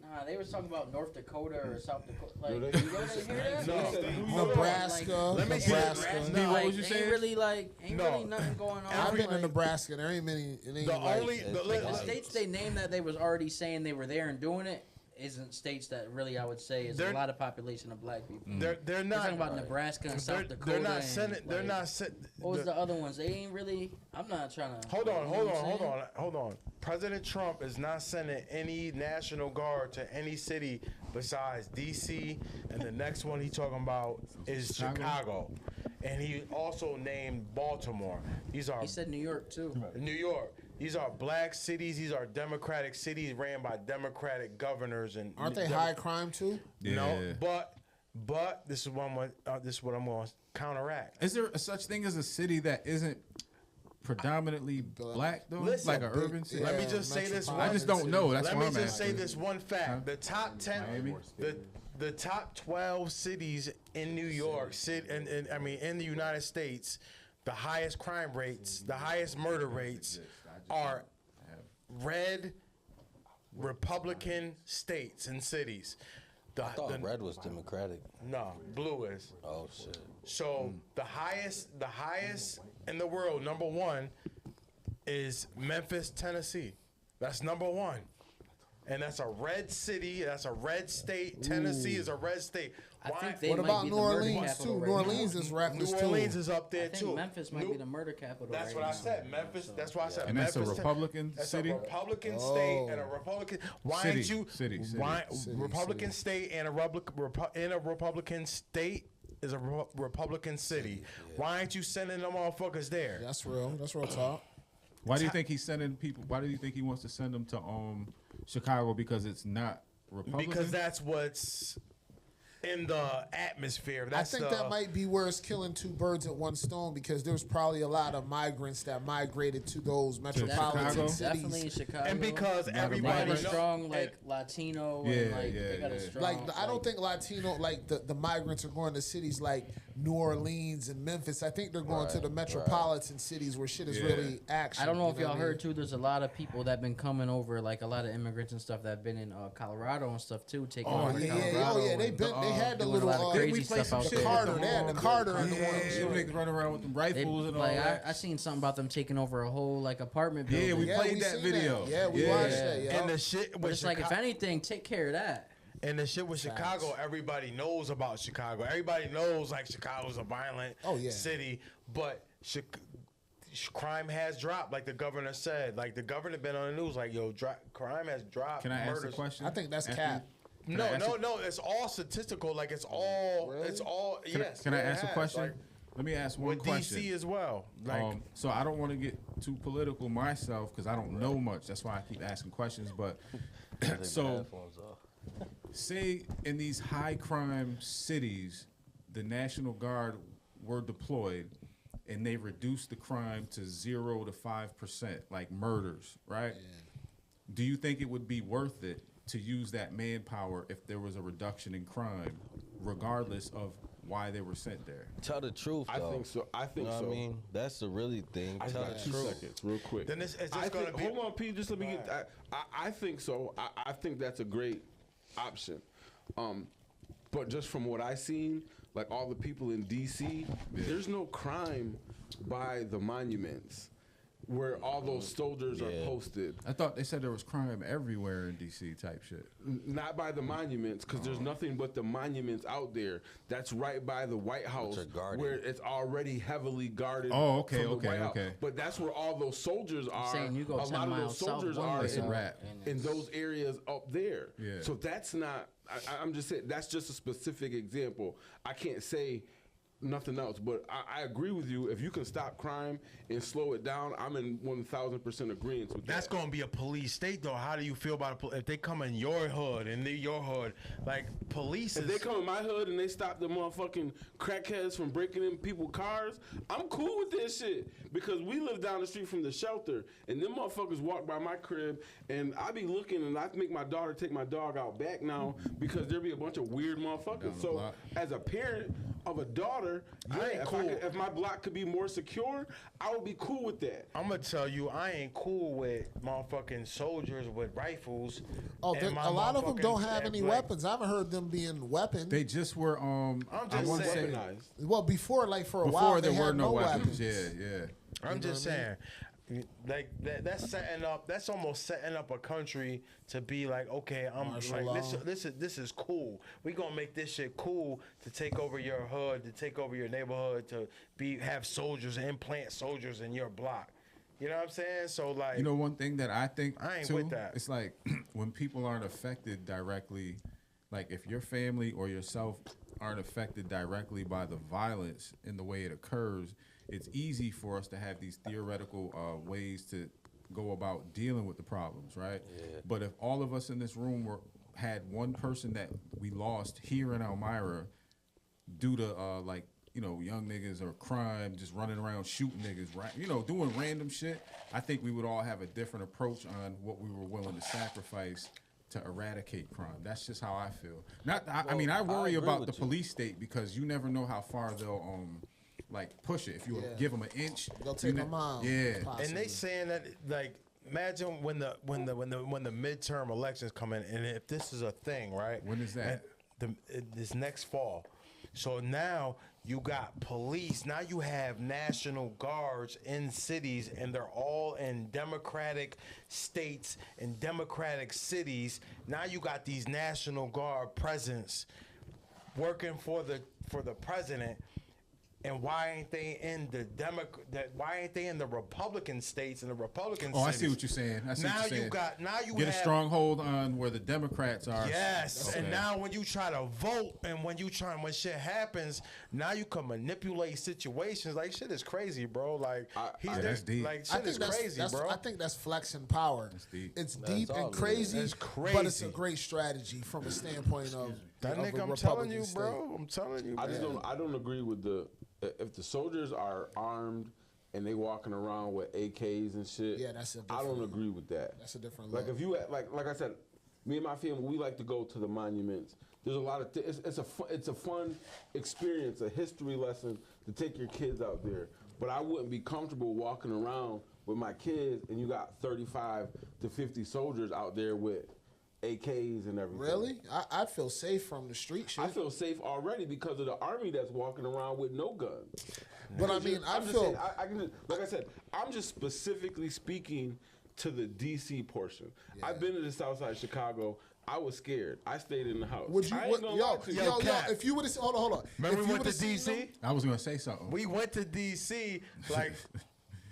nah, they was talking about North Dakota or South Dakota. Like, No, you they- guys hear that? No. Nebraska. Let me see. Nebraska. No, what was you ain't saying? really nothing going on. I've been like, in Nebraska. There ain't many. It ain't The like, only the states they named that they was already saying they were there and doing it isn't states that really I would say is a lot of population of black people. They're They're not. talking about Nebraska and South Dakota. They're not and, sending. They're like, not sending. What was the other ones? They ain't really. I'm not trying to. Hold on, you know hold what I'm on, saying? hold on. President Trump is not sending any National Guard to any city besides D.C. and the next one he talking about is Chicago. And he also named Baltimore. These are He said New York too. New York. These are black cities. These are democratic cities ran by democratic governors and aren't they high crime too? No, but this is what I'm going to counteract. Is there a such thing as a city that isn't predominantly black though? Listen, like an urban city? Let me just say this. I just don't know. That's Let why me I'm just say asking. this one fact: Huh? the top 10, the top 12 cities in New York, in the United States, the highest crime rates, the highest murder rates, are red Republican states and cities. I thought red was Democratic. No, blue is. Oh shit. So the highest in the world, number one, is Memphis, Tennessee. That's number one. And that's a red city. That's a red state. Tennessee is a red state. What about New Orleans too? New Orleans is reckless too. New Orleans is up there I think too. Memphis might be the murder capital. That's right what I now. said. Memphis. That's why I said And Memphis. that's a Republican city? That's a Republican state and a Republican. Why City, ain't you? city. Republican state and a Republican state is a Republican city. Why ain't you sending them motherfuckers there? That's real. That's real talk. Why do you think he's sending people? Why do you think he wants to send them to Chicago? Because it's not Republican. Because that's what's in the atmosphere. I think that might be where it's killing two birds at one stone, because there's probably a lot of migrants that migrated to those metropolitan cities. Definitely in Chicago. And because everybody got a strong Latino. And, they got a strong, I don't think Latino, the migrants are going to cities like New Orleans and Memphis. I think they're going to the metropolitan cities where shit is really action. I don't know if y'all heard too. There's a lot of people that been coming over, like a lot of immigrants and stuff that have been in Colorado and stuff too, taking over Colorado. They had the little crazy stuff out there. The Carter and the ones. Niggas running around with them rifles and all that. I seen something about them taking over a whole apartment building. Yeah, we played that video. Yeah, we watched that. Yeah. And the shit. But it's like, if anything, take care of that. And the shit with Chicago, everybody knows about Chicago. Everybody knows Chicago's a violent city, but crime has dropped, like the governor said. Like the governor been on the news, crime has dropped. Can I ask a question? I think that's cap. No. It's all statistical. Like it's all. Yes. Can I ask a question? Let me ask one question. With DC as well. So I don't want to get too political myself because I don't know much. That's why I keep asking questions. But so, say in these high crime cities, the National Guard were deployed, and they reduced the crime to 0 to 5%, like murders, right? Yeah. Do you think it would be worth it to use that manpower if there was a reduction in crime, regardless of why they were sent there? Tell the truth, though. I think so. I think so. I mean, that's the really thing. Tell the truth. 2 seconds, real quick. Then it's just gonna be. Hold on, Pete. Just let me get. I think so. I think that's a great option. But just from what I seen, like all the people in DC, there's no crime by the monuments where all those soldiers are posted. I thought they said there was crime everywhere in DC type shit. Not by the monuments, because there's nothing but the monuments out there. That's right by the White House, where it's already heavily guarded. Oh, okay, from the White House. okay. But that's where all those soldiers are. Saying you go a 10 lot of miles those soldiers south are in those areas up there. Yeah. So that's not. I'm just saying that's just a specific example. I can't say nothing else, but I agree with you. If you can stop crime and slow it down, I'm in 1,000% agreement with that. That's gonna be a police state, though. How do you feel about it if they come in your hood and they're your hood? Like police. If they come in my hood and they stop the motherfucking crackheads from breaking in people's cars, I'm cool with this shit, because we live down the street from the shelter, and them motherfuckers walk by my crib, and I be looking, and I make my daughter take my dog out back now because there be a bunch of weird motherfuckers. So as a parent of a daughter, if my block could be more secure, I would be cool with that. I'm gonna tell you, I ain't cool with motherfucking soldiers with rifles. A lot of them don't have any weapons. I haven't heard them being weaponed. They just were. I'm just saying. Well, before, for a before while, there they were had no weapons. Yeah. I'm just saying. Like that's setting up. That's almost setting up a country to be like, okay, I'm like this is cool. We gonna make this shit cool to take over your hood, to take over your neighborhood, to have soldiers, implant soldiers in your block. You know what I'm saying? So like, one thing that I think I ain't too, with that. It's like when people aren't affected directly, like if your family or yourself aren't affected directly by the violence in the way it occurs, it's easy for us to have these theoretical ways to go about dealing with the problems, right? Yeah. But if all of us in this room had one person that we lost here in Elmira due to young niggas or crime, just running around shooting niggas, right? Doing random shit, I think we would all have a different approach on what we were willing to sacrifice to eradicate crime. That's just how I feel. I worry about the police state, because you never know how far they'll push it. If you give them an inch, they'll take a mile. Yeah, possibly. And they saying that imagine when the midterm elections come in, and if this is a thing, right? When is that? This next fall. So now you got police. Now you have National Guards in cities, and they're all in Democratic states and Democratic cities. Now you got these National Guard presence working for the president. And why ain't they in why ain't they in the Republican states and the Republican cities? I see what you're saying. Now you get a stronghold on where the Democrats are. Yes, okay. And now when you try to vote and when shit happens, now you can manipulate situations. Like, shit is crazy, bro. Like that's deep. Like, shit is crazy, bro. I think that's flexing power. That's deep. It's deep and crazy, but it's a great strategy from a standpoint of That nigga, I'm telling you, bro. I'm telling you. I just man. don't. I don't agree with if the soldiers are armed and they walking around with AKs and shit. Yeah, that's a I don't different- agree with that. That's a different Like look. if you like I said, me and my family, we like to go to the monuments. There's a lot of it's a fun experience, a history lesson to take your kids out there. But I wouldn't be comfortable walking around with my kids and you got 35 to 50 soldiers out there with AKs and everything. Really? I'd feel safe from the street shit. I feel safe already because of the army that's walking around with no guns. But I mean, I I'm just feel- saying, I can just, like I said, I'm just specifically speaking to the DC portion. I've been to the South Side of Chicago. I was scared. I stayed in the house. Would you? I ain't gonna lie to you. Yo, if you would have, hold on. Remember If we you went to would've seen DC? I was gonna say something. We went to DC, like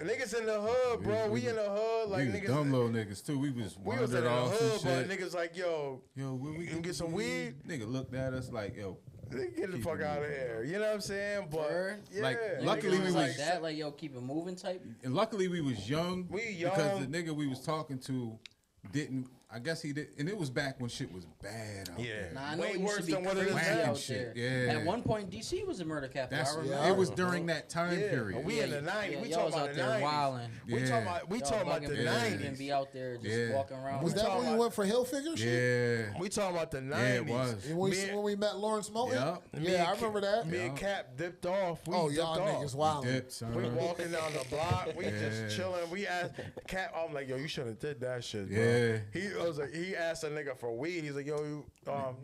niggas in the hood, bro. We in the hood, like we was niggas. dumb little niggas too. We was We was in wandered the off hood, and but shit. niggas like, yo, where we can get some weed? Nigga looked at us like, yo, Get the fuck out of here. You know what I'm saying? But Word. yeah, Like, Niggas luckily we like was- that, like yo, keep it moving type. and luckily we was young. We young. Because the nigga we was talking to didn't. I guess he did, and it was back when shit was bad out there. Nah, I know Way it used worse to be than what it is crazy now. out Shit, there. yeah. At one point, DC was a murder capital. That's I remember. it was during that time Yeah, period. we in the 90s. We y'all talking was about out the there 90s. wilding. We Yeah. talking about the Y'all bugging and 90s. be out there just Yeah. walking around. Was that when you went for Hill Figure shit? Yeah. We talking about the 90s. Yeah, it was. When we met Lawrence Moten? Yup. Yeah, I remember that. Me and Cap dipped off. We Oh, dipped y'all off. niggas wild. Dipped, son. We walking down the block. We Yeah. just chilling. We asked Cap. I'm like, yo, you shouldn't have did that shit, bro. Yeah. He asked a nigga for weed. He's like, yo,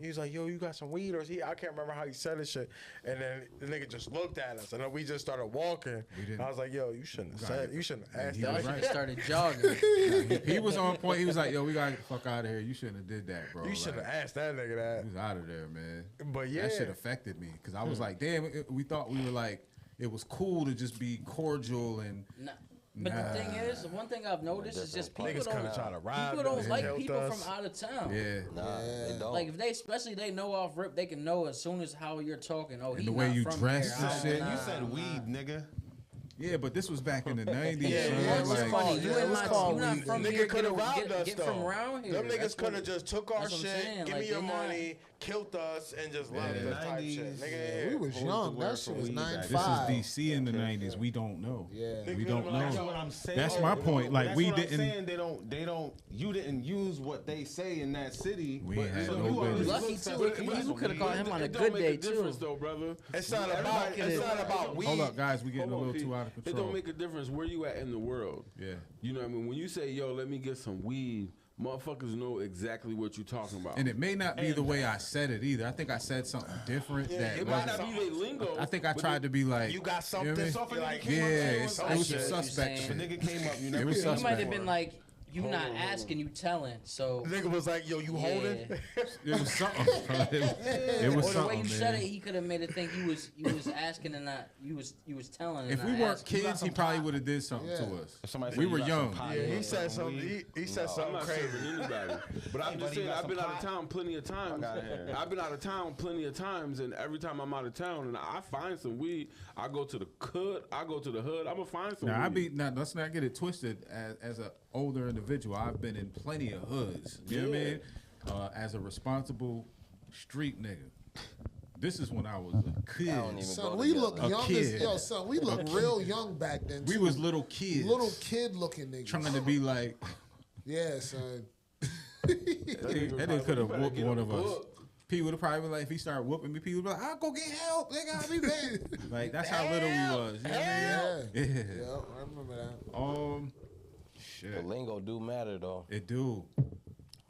he's like, yo, you got some weed? Or I can't remember how he said this shit. And then the nigga just looked at us, and then we just started walking. I was like, yo, you shouldn't have said. You shouldn't have asked He Y'all was should right. have started jogging. He was on point. He was like, yo, we gotta get the fuck out of here. You shouldn't have did that, bro. You should have Like, asked that nigga he that. was out of there, man. But yeah. That shit affected me because I was like, damn, we thought we were like, it was cool to just be cordial and. Nah. But the thing is, the one thing I've noticed is just people Niggas kinda try to rob people don't us, like help people us. from out of town. Yeah. Nah, they don't. Like if they, especially they know off rip, they can know as soon as how you're talking. Oh, And he the way not you from dress here. and shit. Nah, You said nah. weed, nigga. Yeah, but this was back in the 90s. Yeah, son. yeah, it What's was Like, funny? You Yeah, it ain't was not, called you not weed. from Nigga here. coulda robbed Get us, from though. around here. Them niggas That's could have what- just took our that's what I'm shit, saying, give like, me your they not- money, killed us, and just left Yeah. us type shit. Nigga, We was What was young. the That word shit for was weed back then? 95. This is DC in the 90s. We don't know. Yeah. We don't That's know. what I'm saying. That's my point. Like That's we what I'm didn't. saying. They don't. You didn't use what they say in that city. We but had so no you always business. Lucky look too. for- You could have caught him on a It good don't make day a difference too. though, brother. It's not about weed. Hold up, guys. We getting a Hold on, little P. too out of It control. don't make a difference where you at in the world. Yeah. You know what I mean? When you say, yo, let me get some weed, motherfuckers know exactly what you're talking about. And it may not be the way I said it either. I think I said something different. that it might wasn't- not be their lingo. I think I but tried to be like, You got know something, what I mean? something like Yeah, it was some some shit. suspect You shit. The nigga came up. You It never. was You suspect. might have been like, you Hold not on, hold asking, you telling. So The nigga was like, yo, you holding? It was something. Bro. It was or the way something, you man. said it, he could have made it think you was asking and not you was telling. And If we not weren't asking. kids, he probably would have did something Yeah. to us. If somebody We said were you got young. some pot, Yeah, you he got said some something. weed. He said I'm something not crazy. serving anybody. But I'm Hey, just buddy, saying, you got I've been some out of pot? town plenty of times. Fuck outta here. I've been out of town plenty of times, and every time I'm out of town and I find some weed, I go to the hood. I'm gonna find some Now, weed. let's not get it twisted. As an older individual, I've been in plenty of hoods. You know what I mean? As a responsible street nigga. This is when I was a kid. Son, we look A young kid. as yo. Son, we look real young back then. We too. was little kids. Little kid looking niggas. Trying to be like. Yeah, son. That nigga could have whooped one of us. P would have probably been like, if he started whooping me, P would be like, I'll go get help. Nigga, I'll be back. Like, that's how little we was. You know what I mean? Yeah. Yeah. Yep, I remember that. Shit. The lingo do matter though. It do.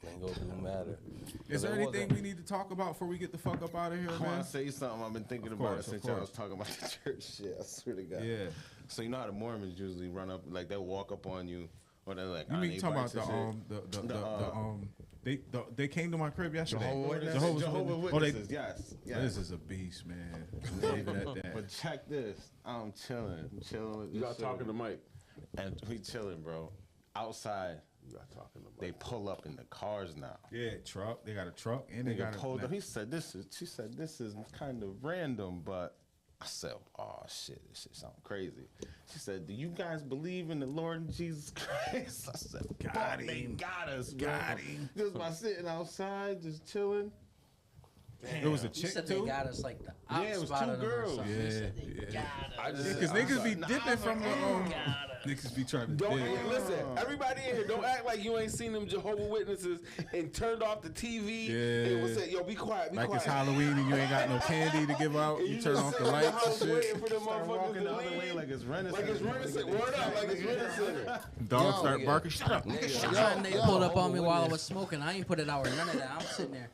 Lingo do matter. Is there It anything wasn't- we need to talk about before we get the fuck up out of here, I man? want to say something. I've been thinking Of about course, it since of y'all was course. talking about the church shit. I swear to God. Yeah. So you know how the Mormons usually run up, like they'll walk up on you, or they're like, You mean they talking about shit. they came to my crib yesterday. Jehovah's Witnesses, Oh, yes. This is a beast, man. Leave it at that. But check this. I'm chilling with You this got talking to Mike. And we chilling, bro. Outside, You got talking to Mike. they pull up in the cars now. Yeah, truck. They got a truck and they Nigga got pulled a. up. She said this is kind of random, but I said, oh shit, this shit sound crazy. She said, do you guys believe in the Lord Jesus Christ? I said, Got they him. got us, Got bro. him. Just by sitting outside, just chilling. It was a You chick said too. they got us like the Yeah, it was two girls. Because niggas be dipping from the niggas be trying to Don't dip. listen. Everybody in here, don't act like you ain't seen them Jehovah Witnesses and turned off the TV and was saying, "Yo, be quiet, be like quiet." it's Halloween and you ain't got no candy to give out. You turn off the lights and Waiting for shit. them motherfuckers to the other leave. way like it's Renaissance. Like it's Renaissance. Word up, like it's Renaissance. Dogs start barking. Shut up. They pulled up on me while I was smoking. I ain't put it out or none of that. I'm sitting there.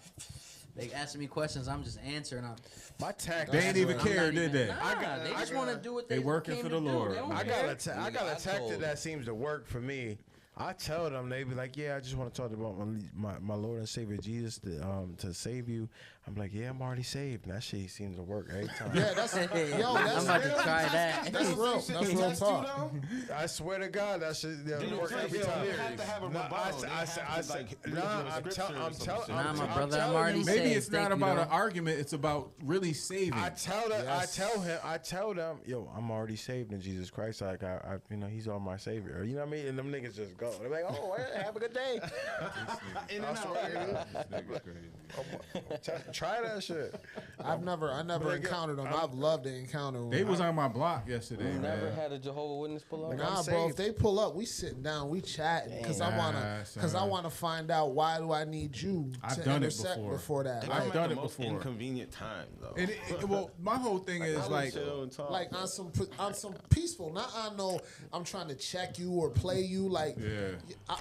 They asking me questions. I'm just answering them. My tactic. They ain't even care, did they? Nah, they just want to do what They working for the Lord. I got a tactic that seems to work for me. I tell them, they be like, "Yeah, I just want to talk about my Lord and Savior Jesus to save you." I'm like, "Yeah, I'm already saved." And that shit seems to work every time. Yeah, that's I'm about to try that. That's real. That's real talk. I swear to God, that shit work every time. Nah, my brother, I'm already saved. Maybe it's not Thank you, about though. an argument. It's about really saving. I tell them, yo, I'm already saved in Jesus Christ. Like I He's all my Savior. You know what I mean? And them niggas just go. They're like, "Oh, hey, have a good day." Try that shit. I never encountered them. I've loved to encounter them. They was on my block yesterday. You never man. had a Jehovah Witness pull up? Nah, bro. If they pull up, we sitting down, we chatting, because I wanna find out why do I need you I've to done it intersect before. that. I've done it before. Inconvenient time though. Well, my whole thing is like on some peaceful. Not on no. I'm trying to check you or play you. Like,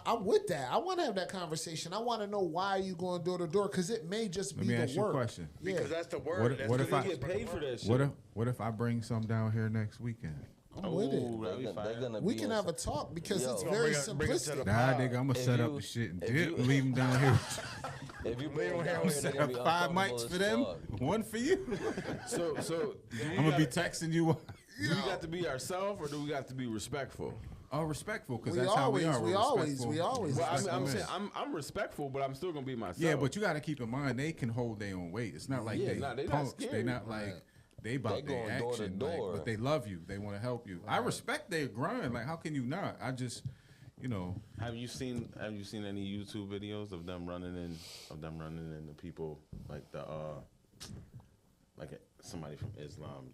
I'm with that. I want to have that conversation. I want to know why you going door to door, because it may just be Let me the ask you a work. question. Because that's the word. What if I get paid for that shit? What if I bring some down here next weekend? I'm with it. We can have a talk because it's very simplistic. Nah, nigga, I'm gonna set up the shit and dip and leave them down here. If you bring I'm them gonna set up 5 mics for them, one for you. So I'm gonna be texting you. Do we got to be ourselves or do we got to be respectful? Oh, respectful, because that's how we are. We always. Well, I'm saying I'm respectful, but I'm still gonna be myself. Yeah, but you got to keep in mind they can hold their own weight. It's not like they punks. They not like they about their action. Like, but they love you. They want to help you. I respect their grind. Like, how can you not? I just, Have you seen any YouTube videos of them running into people like somebody from Islam?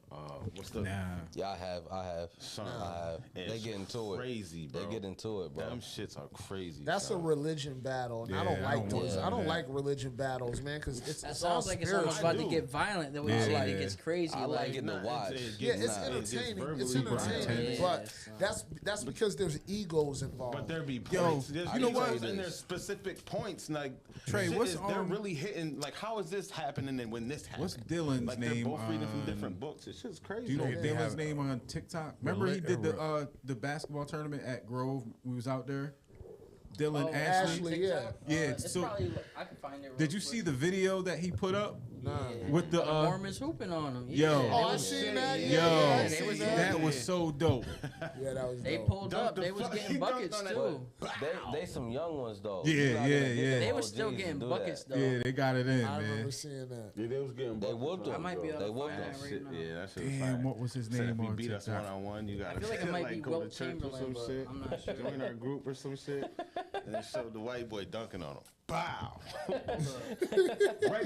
What's the? Nah. Yeah, I have. Son, I have. They get into it. Crazy, bro. They get into it, bro. Them shits are crazy. That's a religion battle, and I don't like those. I don't like religion battles, man, because it's That all sounds like it's almost about to get violent. The way you say it gets crazy. I like it to watch. Yeah, it's entertaining. It's entertaining, but that's because there's egos involved. But there be points. You know what? And there's specific points. Like Trey, they're really hitting. Like, how is this happening and when this happens? What's Dylan's name? They're both reading from different books. It's just crazy. Do you know Dylan's name on TikTok? Remember he did the basketball tournament at Grove. We was out there. Dylan Ashley. Yeah. So I can find it. did you see the video that he put up? Nah. With the Mormons hooping on him. Yo. Oh, I seen that. That was so dope. Yeah, that was dope. They pulled up. They was getting buckets too. They some young ones though. Yeah. They was still getting buckets though. Yeah, they got it in, I man. remember seeing that. Yeah, they was getting. They whooped him. I might be able They to whooped find him. that right now. Yeah, that shit. Damn, what was his Said name if on he beat us TikTok? 1-on-1, you gotta I feel like it might be go to Wilt church or some Chamberlain, but shit. I'm not sure. Join our group or some shit, and then show the white boy dunking on him. Bow. right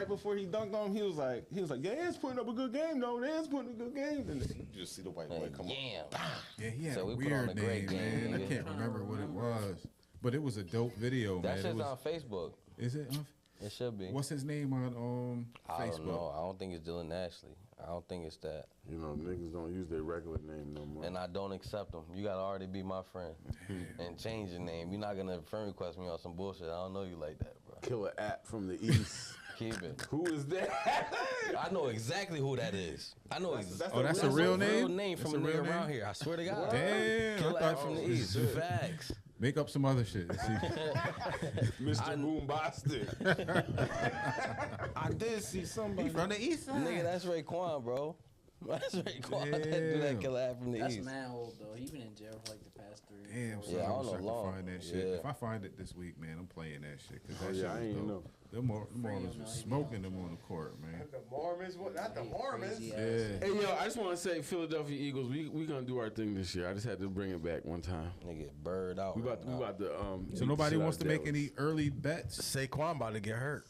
before he dunked on him, he was like, yeah, it's putting up a good game though. It's putting up a good game. And then you just see the white boy come up. Yeah, he had So a we put on weird a great name, game, man. I nigga. can't remember what it was, but it was a dope video, That man. shit's It was, on Facebook. is it? It should be. What's his name on I Facebook? don't know. I don't think it's Dylan Ashley. I don't think it's that. You know, niggas don't use their regular name no more. And I don't accept them. You gotta already be my friend and change your name. You're not gonna friend request me on some bullshit. I don't know you like that, bro. Killer app from the east. Keep it. Who is that? I know exactly who that is. I know exactly. That's a real name? Real name from a That's a real nigga around name? here. I swear to God. Damn, I Killer thought app from the so. east. Shit. Facts. Make up some other shit. Mr. Boombastic. I did see somebody from the east side. Nigga, that's Raekwon, bro. That's Raekwon that do that killer app from the That's east. mad old though. He been in jail for like the past 3 Damn, years. son, Yeah, I I don't wish I know could long. find that shit. Yeah. If I find it this week, man, I'm playing that shit. Cause that yeah, shit I was ain't dope. know. The Mormons was smoking them on the court, man. The Mormons, not the Mormons. Yeah. Hey, yo, I just want to say, Philadelphia Eagles, we gonna do our thing this year. I just had to bring it back one time. Nigga, get bird out. We about to So nobody wants to make any early bets? Saquon about to get hurt.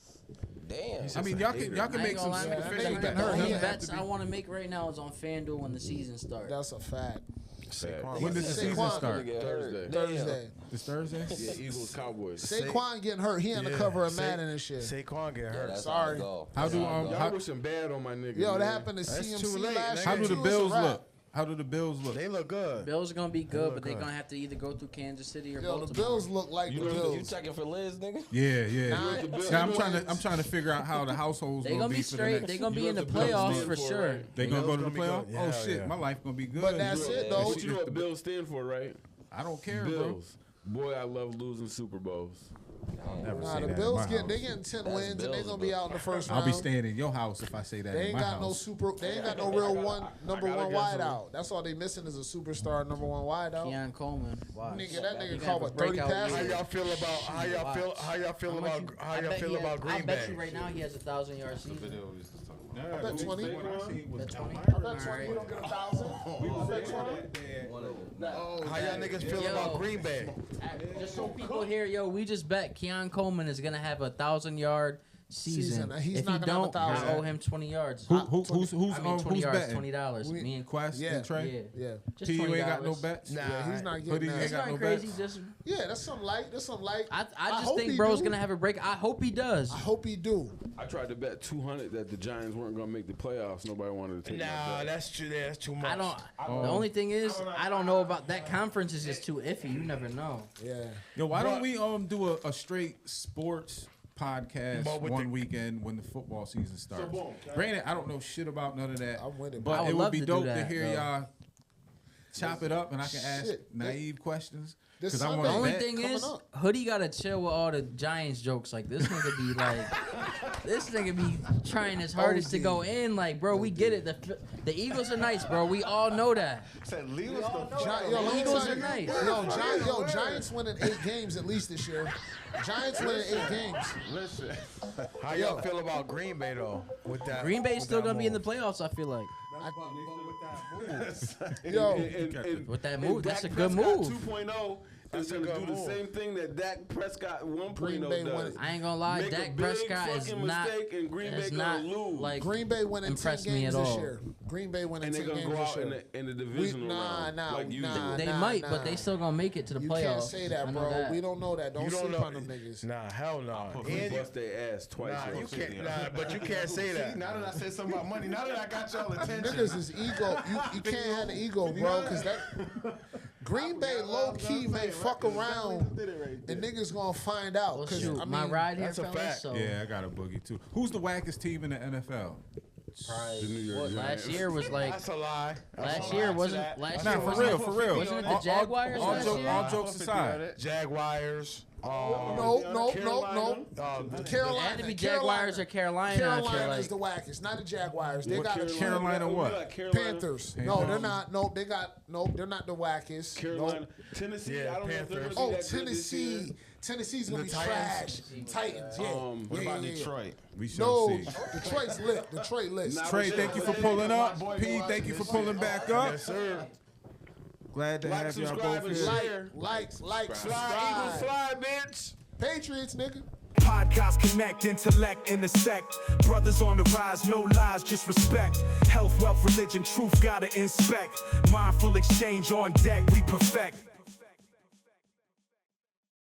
Damn. I mean, y'all can make some official bets. The only bets I want to make right now is on FanDuel when the season starts. That's a fact. When does the season start? Thursday. It's Thursday? Yeah, Eagles, Cowboys. Saquon getting hurt. He on the cover of Madden and shit. Saquon getting hurt. Sorry. How do y'all wishing bad on my nigga? Yo, man. that happened to CMC last year. How do the Bills look? How do the Bills look? They look good. Bills are gonna be good, but they're gonna have to either go through Kansas City or Baltimore. The Bills look like the Bills. You checking for Liz, nigga? Yeah. I'm trying to figure out how the households They're gonna be straight. They're gonna be in the playoffs for sure. They gonna go to the playoffs? Oh shit, my life gonna be good. But that's it though. But you know what Bills stand for, right? I don't care, Bills. Boy, I love losing Super Bowls. Nah, the Bills they getting 10 wins and they're gonna be out in the first round. I'll be staying in your house if I say that. They in ain't my got house. they ain't got no real number one wideout. That's all they missing is a superstar number one wideout. Keon Coleman. Wow. Nigga, that nigga caught what 30 passes. How y'all feel about Green I Bay? bet you right now he has 1,000-yard season. I bet 20. Bet 20. I bet 20. You don't get 1,000. I bet 20. How y'all niggas feel about Green Bay? Just so people here, we just bet Keon Coleman is gonna have 1,000-yard season. He's if not he gonna have don't, 1,000. I owe him 20 yards. Who's 20 yards, betting? $20. Me and Quest and Trey? Yeah. Just T, you ain't got $20. no bets? Yeah, he's not getting Hoodie that. ain't got no crazy. bets? Just Yeah, that's something light. I just hope think he bro's do. gonna have a break. I hope he does. I hope he do. I tried to bet 200 that the Giants weren't gonna make the playoffs. Nobody wanted to take my bet. That's true. That's too much. I don't. The only thing is, I don't know about that conference. Is just too iffy. You never know. Yeah. Yo, why don't we do a straight sports podcast one weekend when the football season starts? Granted, I don't know shit about none of that, I'm with it, but I would it would love be to do dope to that, hear though. y'all chop it up and I can ask Shit. naive questions. This Because I Sunday- want The only to thing coming is, up. Hoodie gotta chill with all the Giants jokes. Like this nigga be like, this nigga be trying his hardest to go in. Like, bro, we get it. The Eagles are nice, bro. We all know that. Said Lee was The Eagles are nice. Giants winning 8 games at least this year. Giants winning 8 games. Listen, how y'all feel about Green Bay though? With that, Green Bay's still gonna be in the playoffs. I feel like with that move, that's a good move. 2.0 is going to do the same thing that Dak Prescott 1.0 Green Bay does. I ain't gonna lie, Make a Dak big Prescott is fucking not. mistake and Green Bay is gonna not lose. like Green Bay winning 10 impressed me games at this all. year. Green Bay winning And 10 they're going to games go this out year. in the divisional round. like you They do. might, but they still gonna make it to the You playoffs. can't say that, I know bro. that. We don't know that. Don't You don't sleep know- on them niggas. Nah, hell no. We bust their ass twice. Nah, you can't. Nah, but you can't say that. Now that I said something about money, now that I got y'all attention. Niggas is ego. You can't have the ego, bro, because that Green Bay low key may fuck around and niggas gonna find out. Well, Cause shoot, I mean, my ride here, that's a fellas. fact. So Yeah, I got a boogie too. Who's the wackest team in the NFL? The New York what, Giants. last year was like. That's a lie. Last year wasn't. Last year Nah, for wasn't. real, for real. Wasn't it the Jaguars last year? All jokes aside. Jaguars. no. It had to be Jaguars or Carolina. I feel Carolina like. is the wackest, not the Jaguars. They got a Carolina what? Panthers. No, they're not. No, they got no. They're not the wackest. Carolina, Tennessee. I don't know if they're Panthers. gonna be Oh, that good this year. Tennessee. Tennessee's gonna The be trash. Titans. Titans. Yeah. What about Detroit? We shall No, see. Detroit's lit. Detroit lit. Trey, thank you for pulling up. P, thank you for pulling back up. Yes, sir. Glad to Like, have y'all subscribe, both and here. share. Like, Fly, subscribe. Eagles fly, bitch. Patriots, nigga. Podcasts connect, intellect, intersect. Brothers on the rise, no lies, just respect. Health, wealth, religion, truth, gotta inspect. Mindful exchange on deck, we perfect.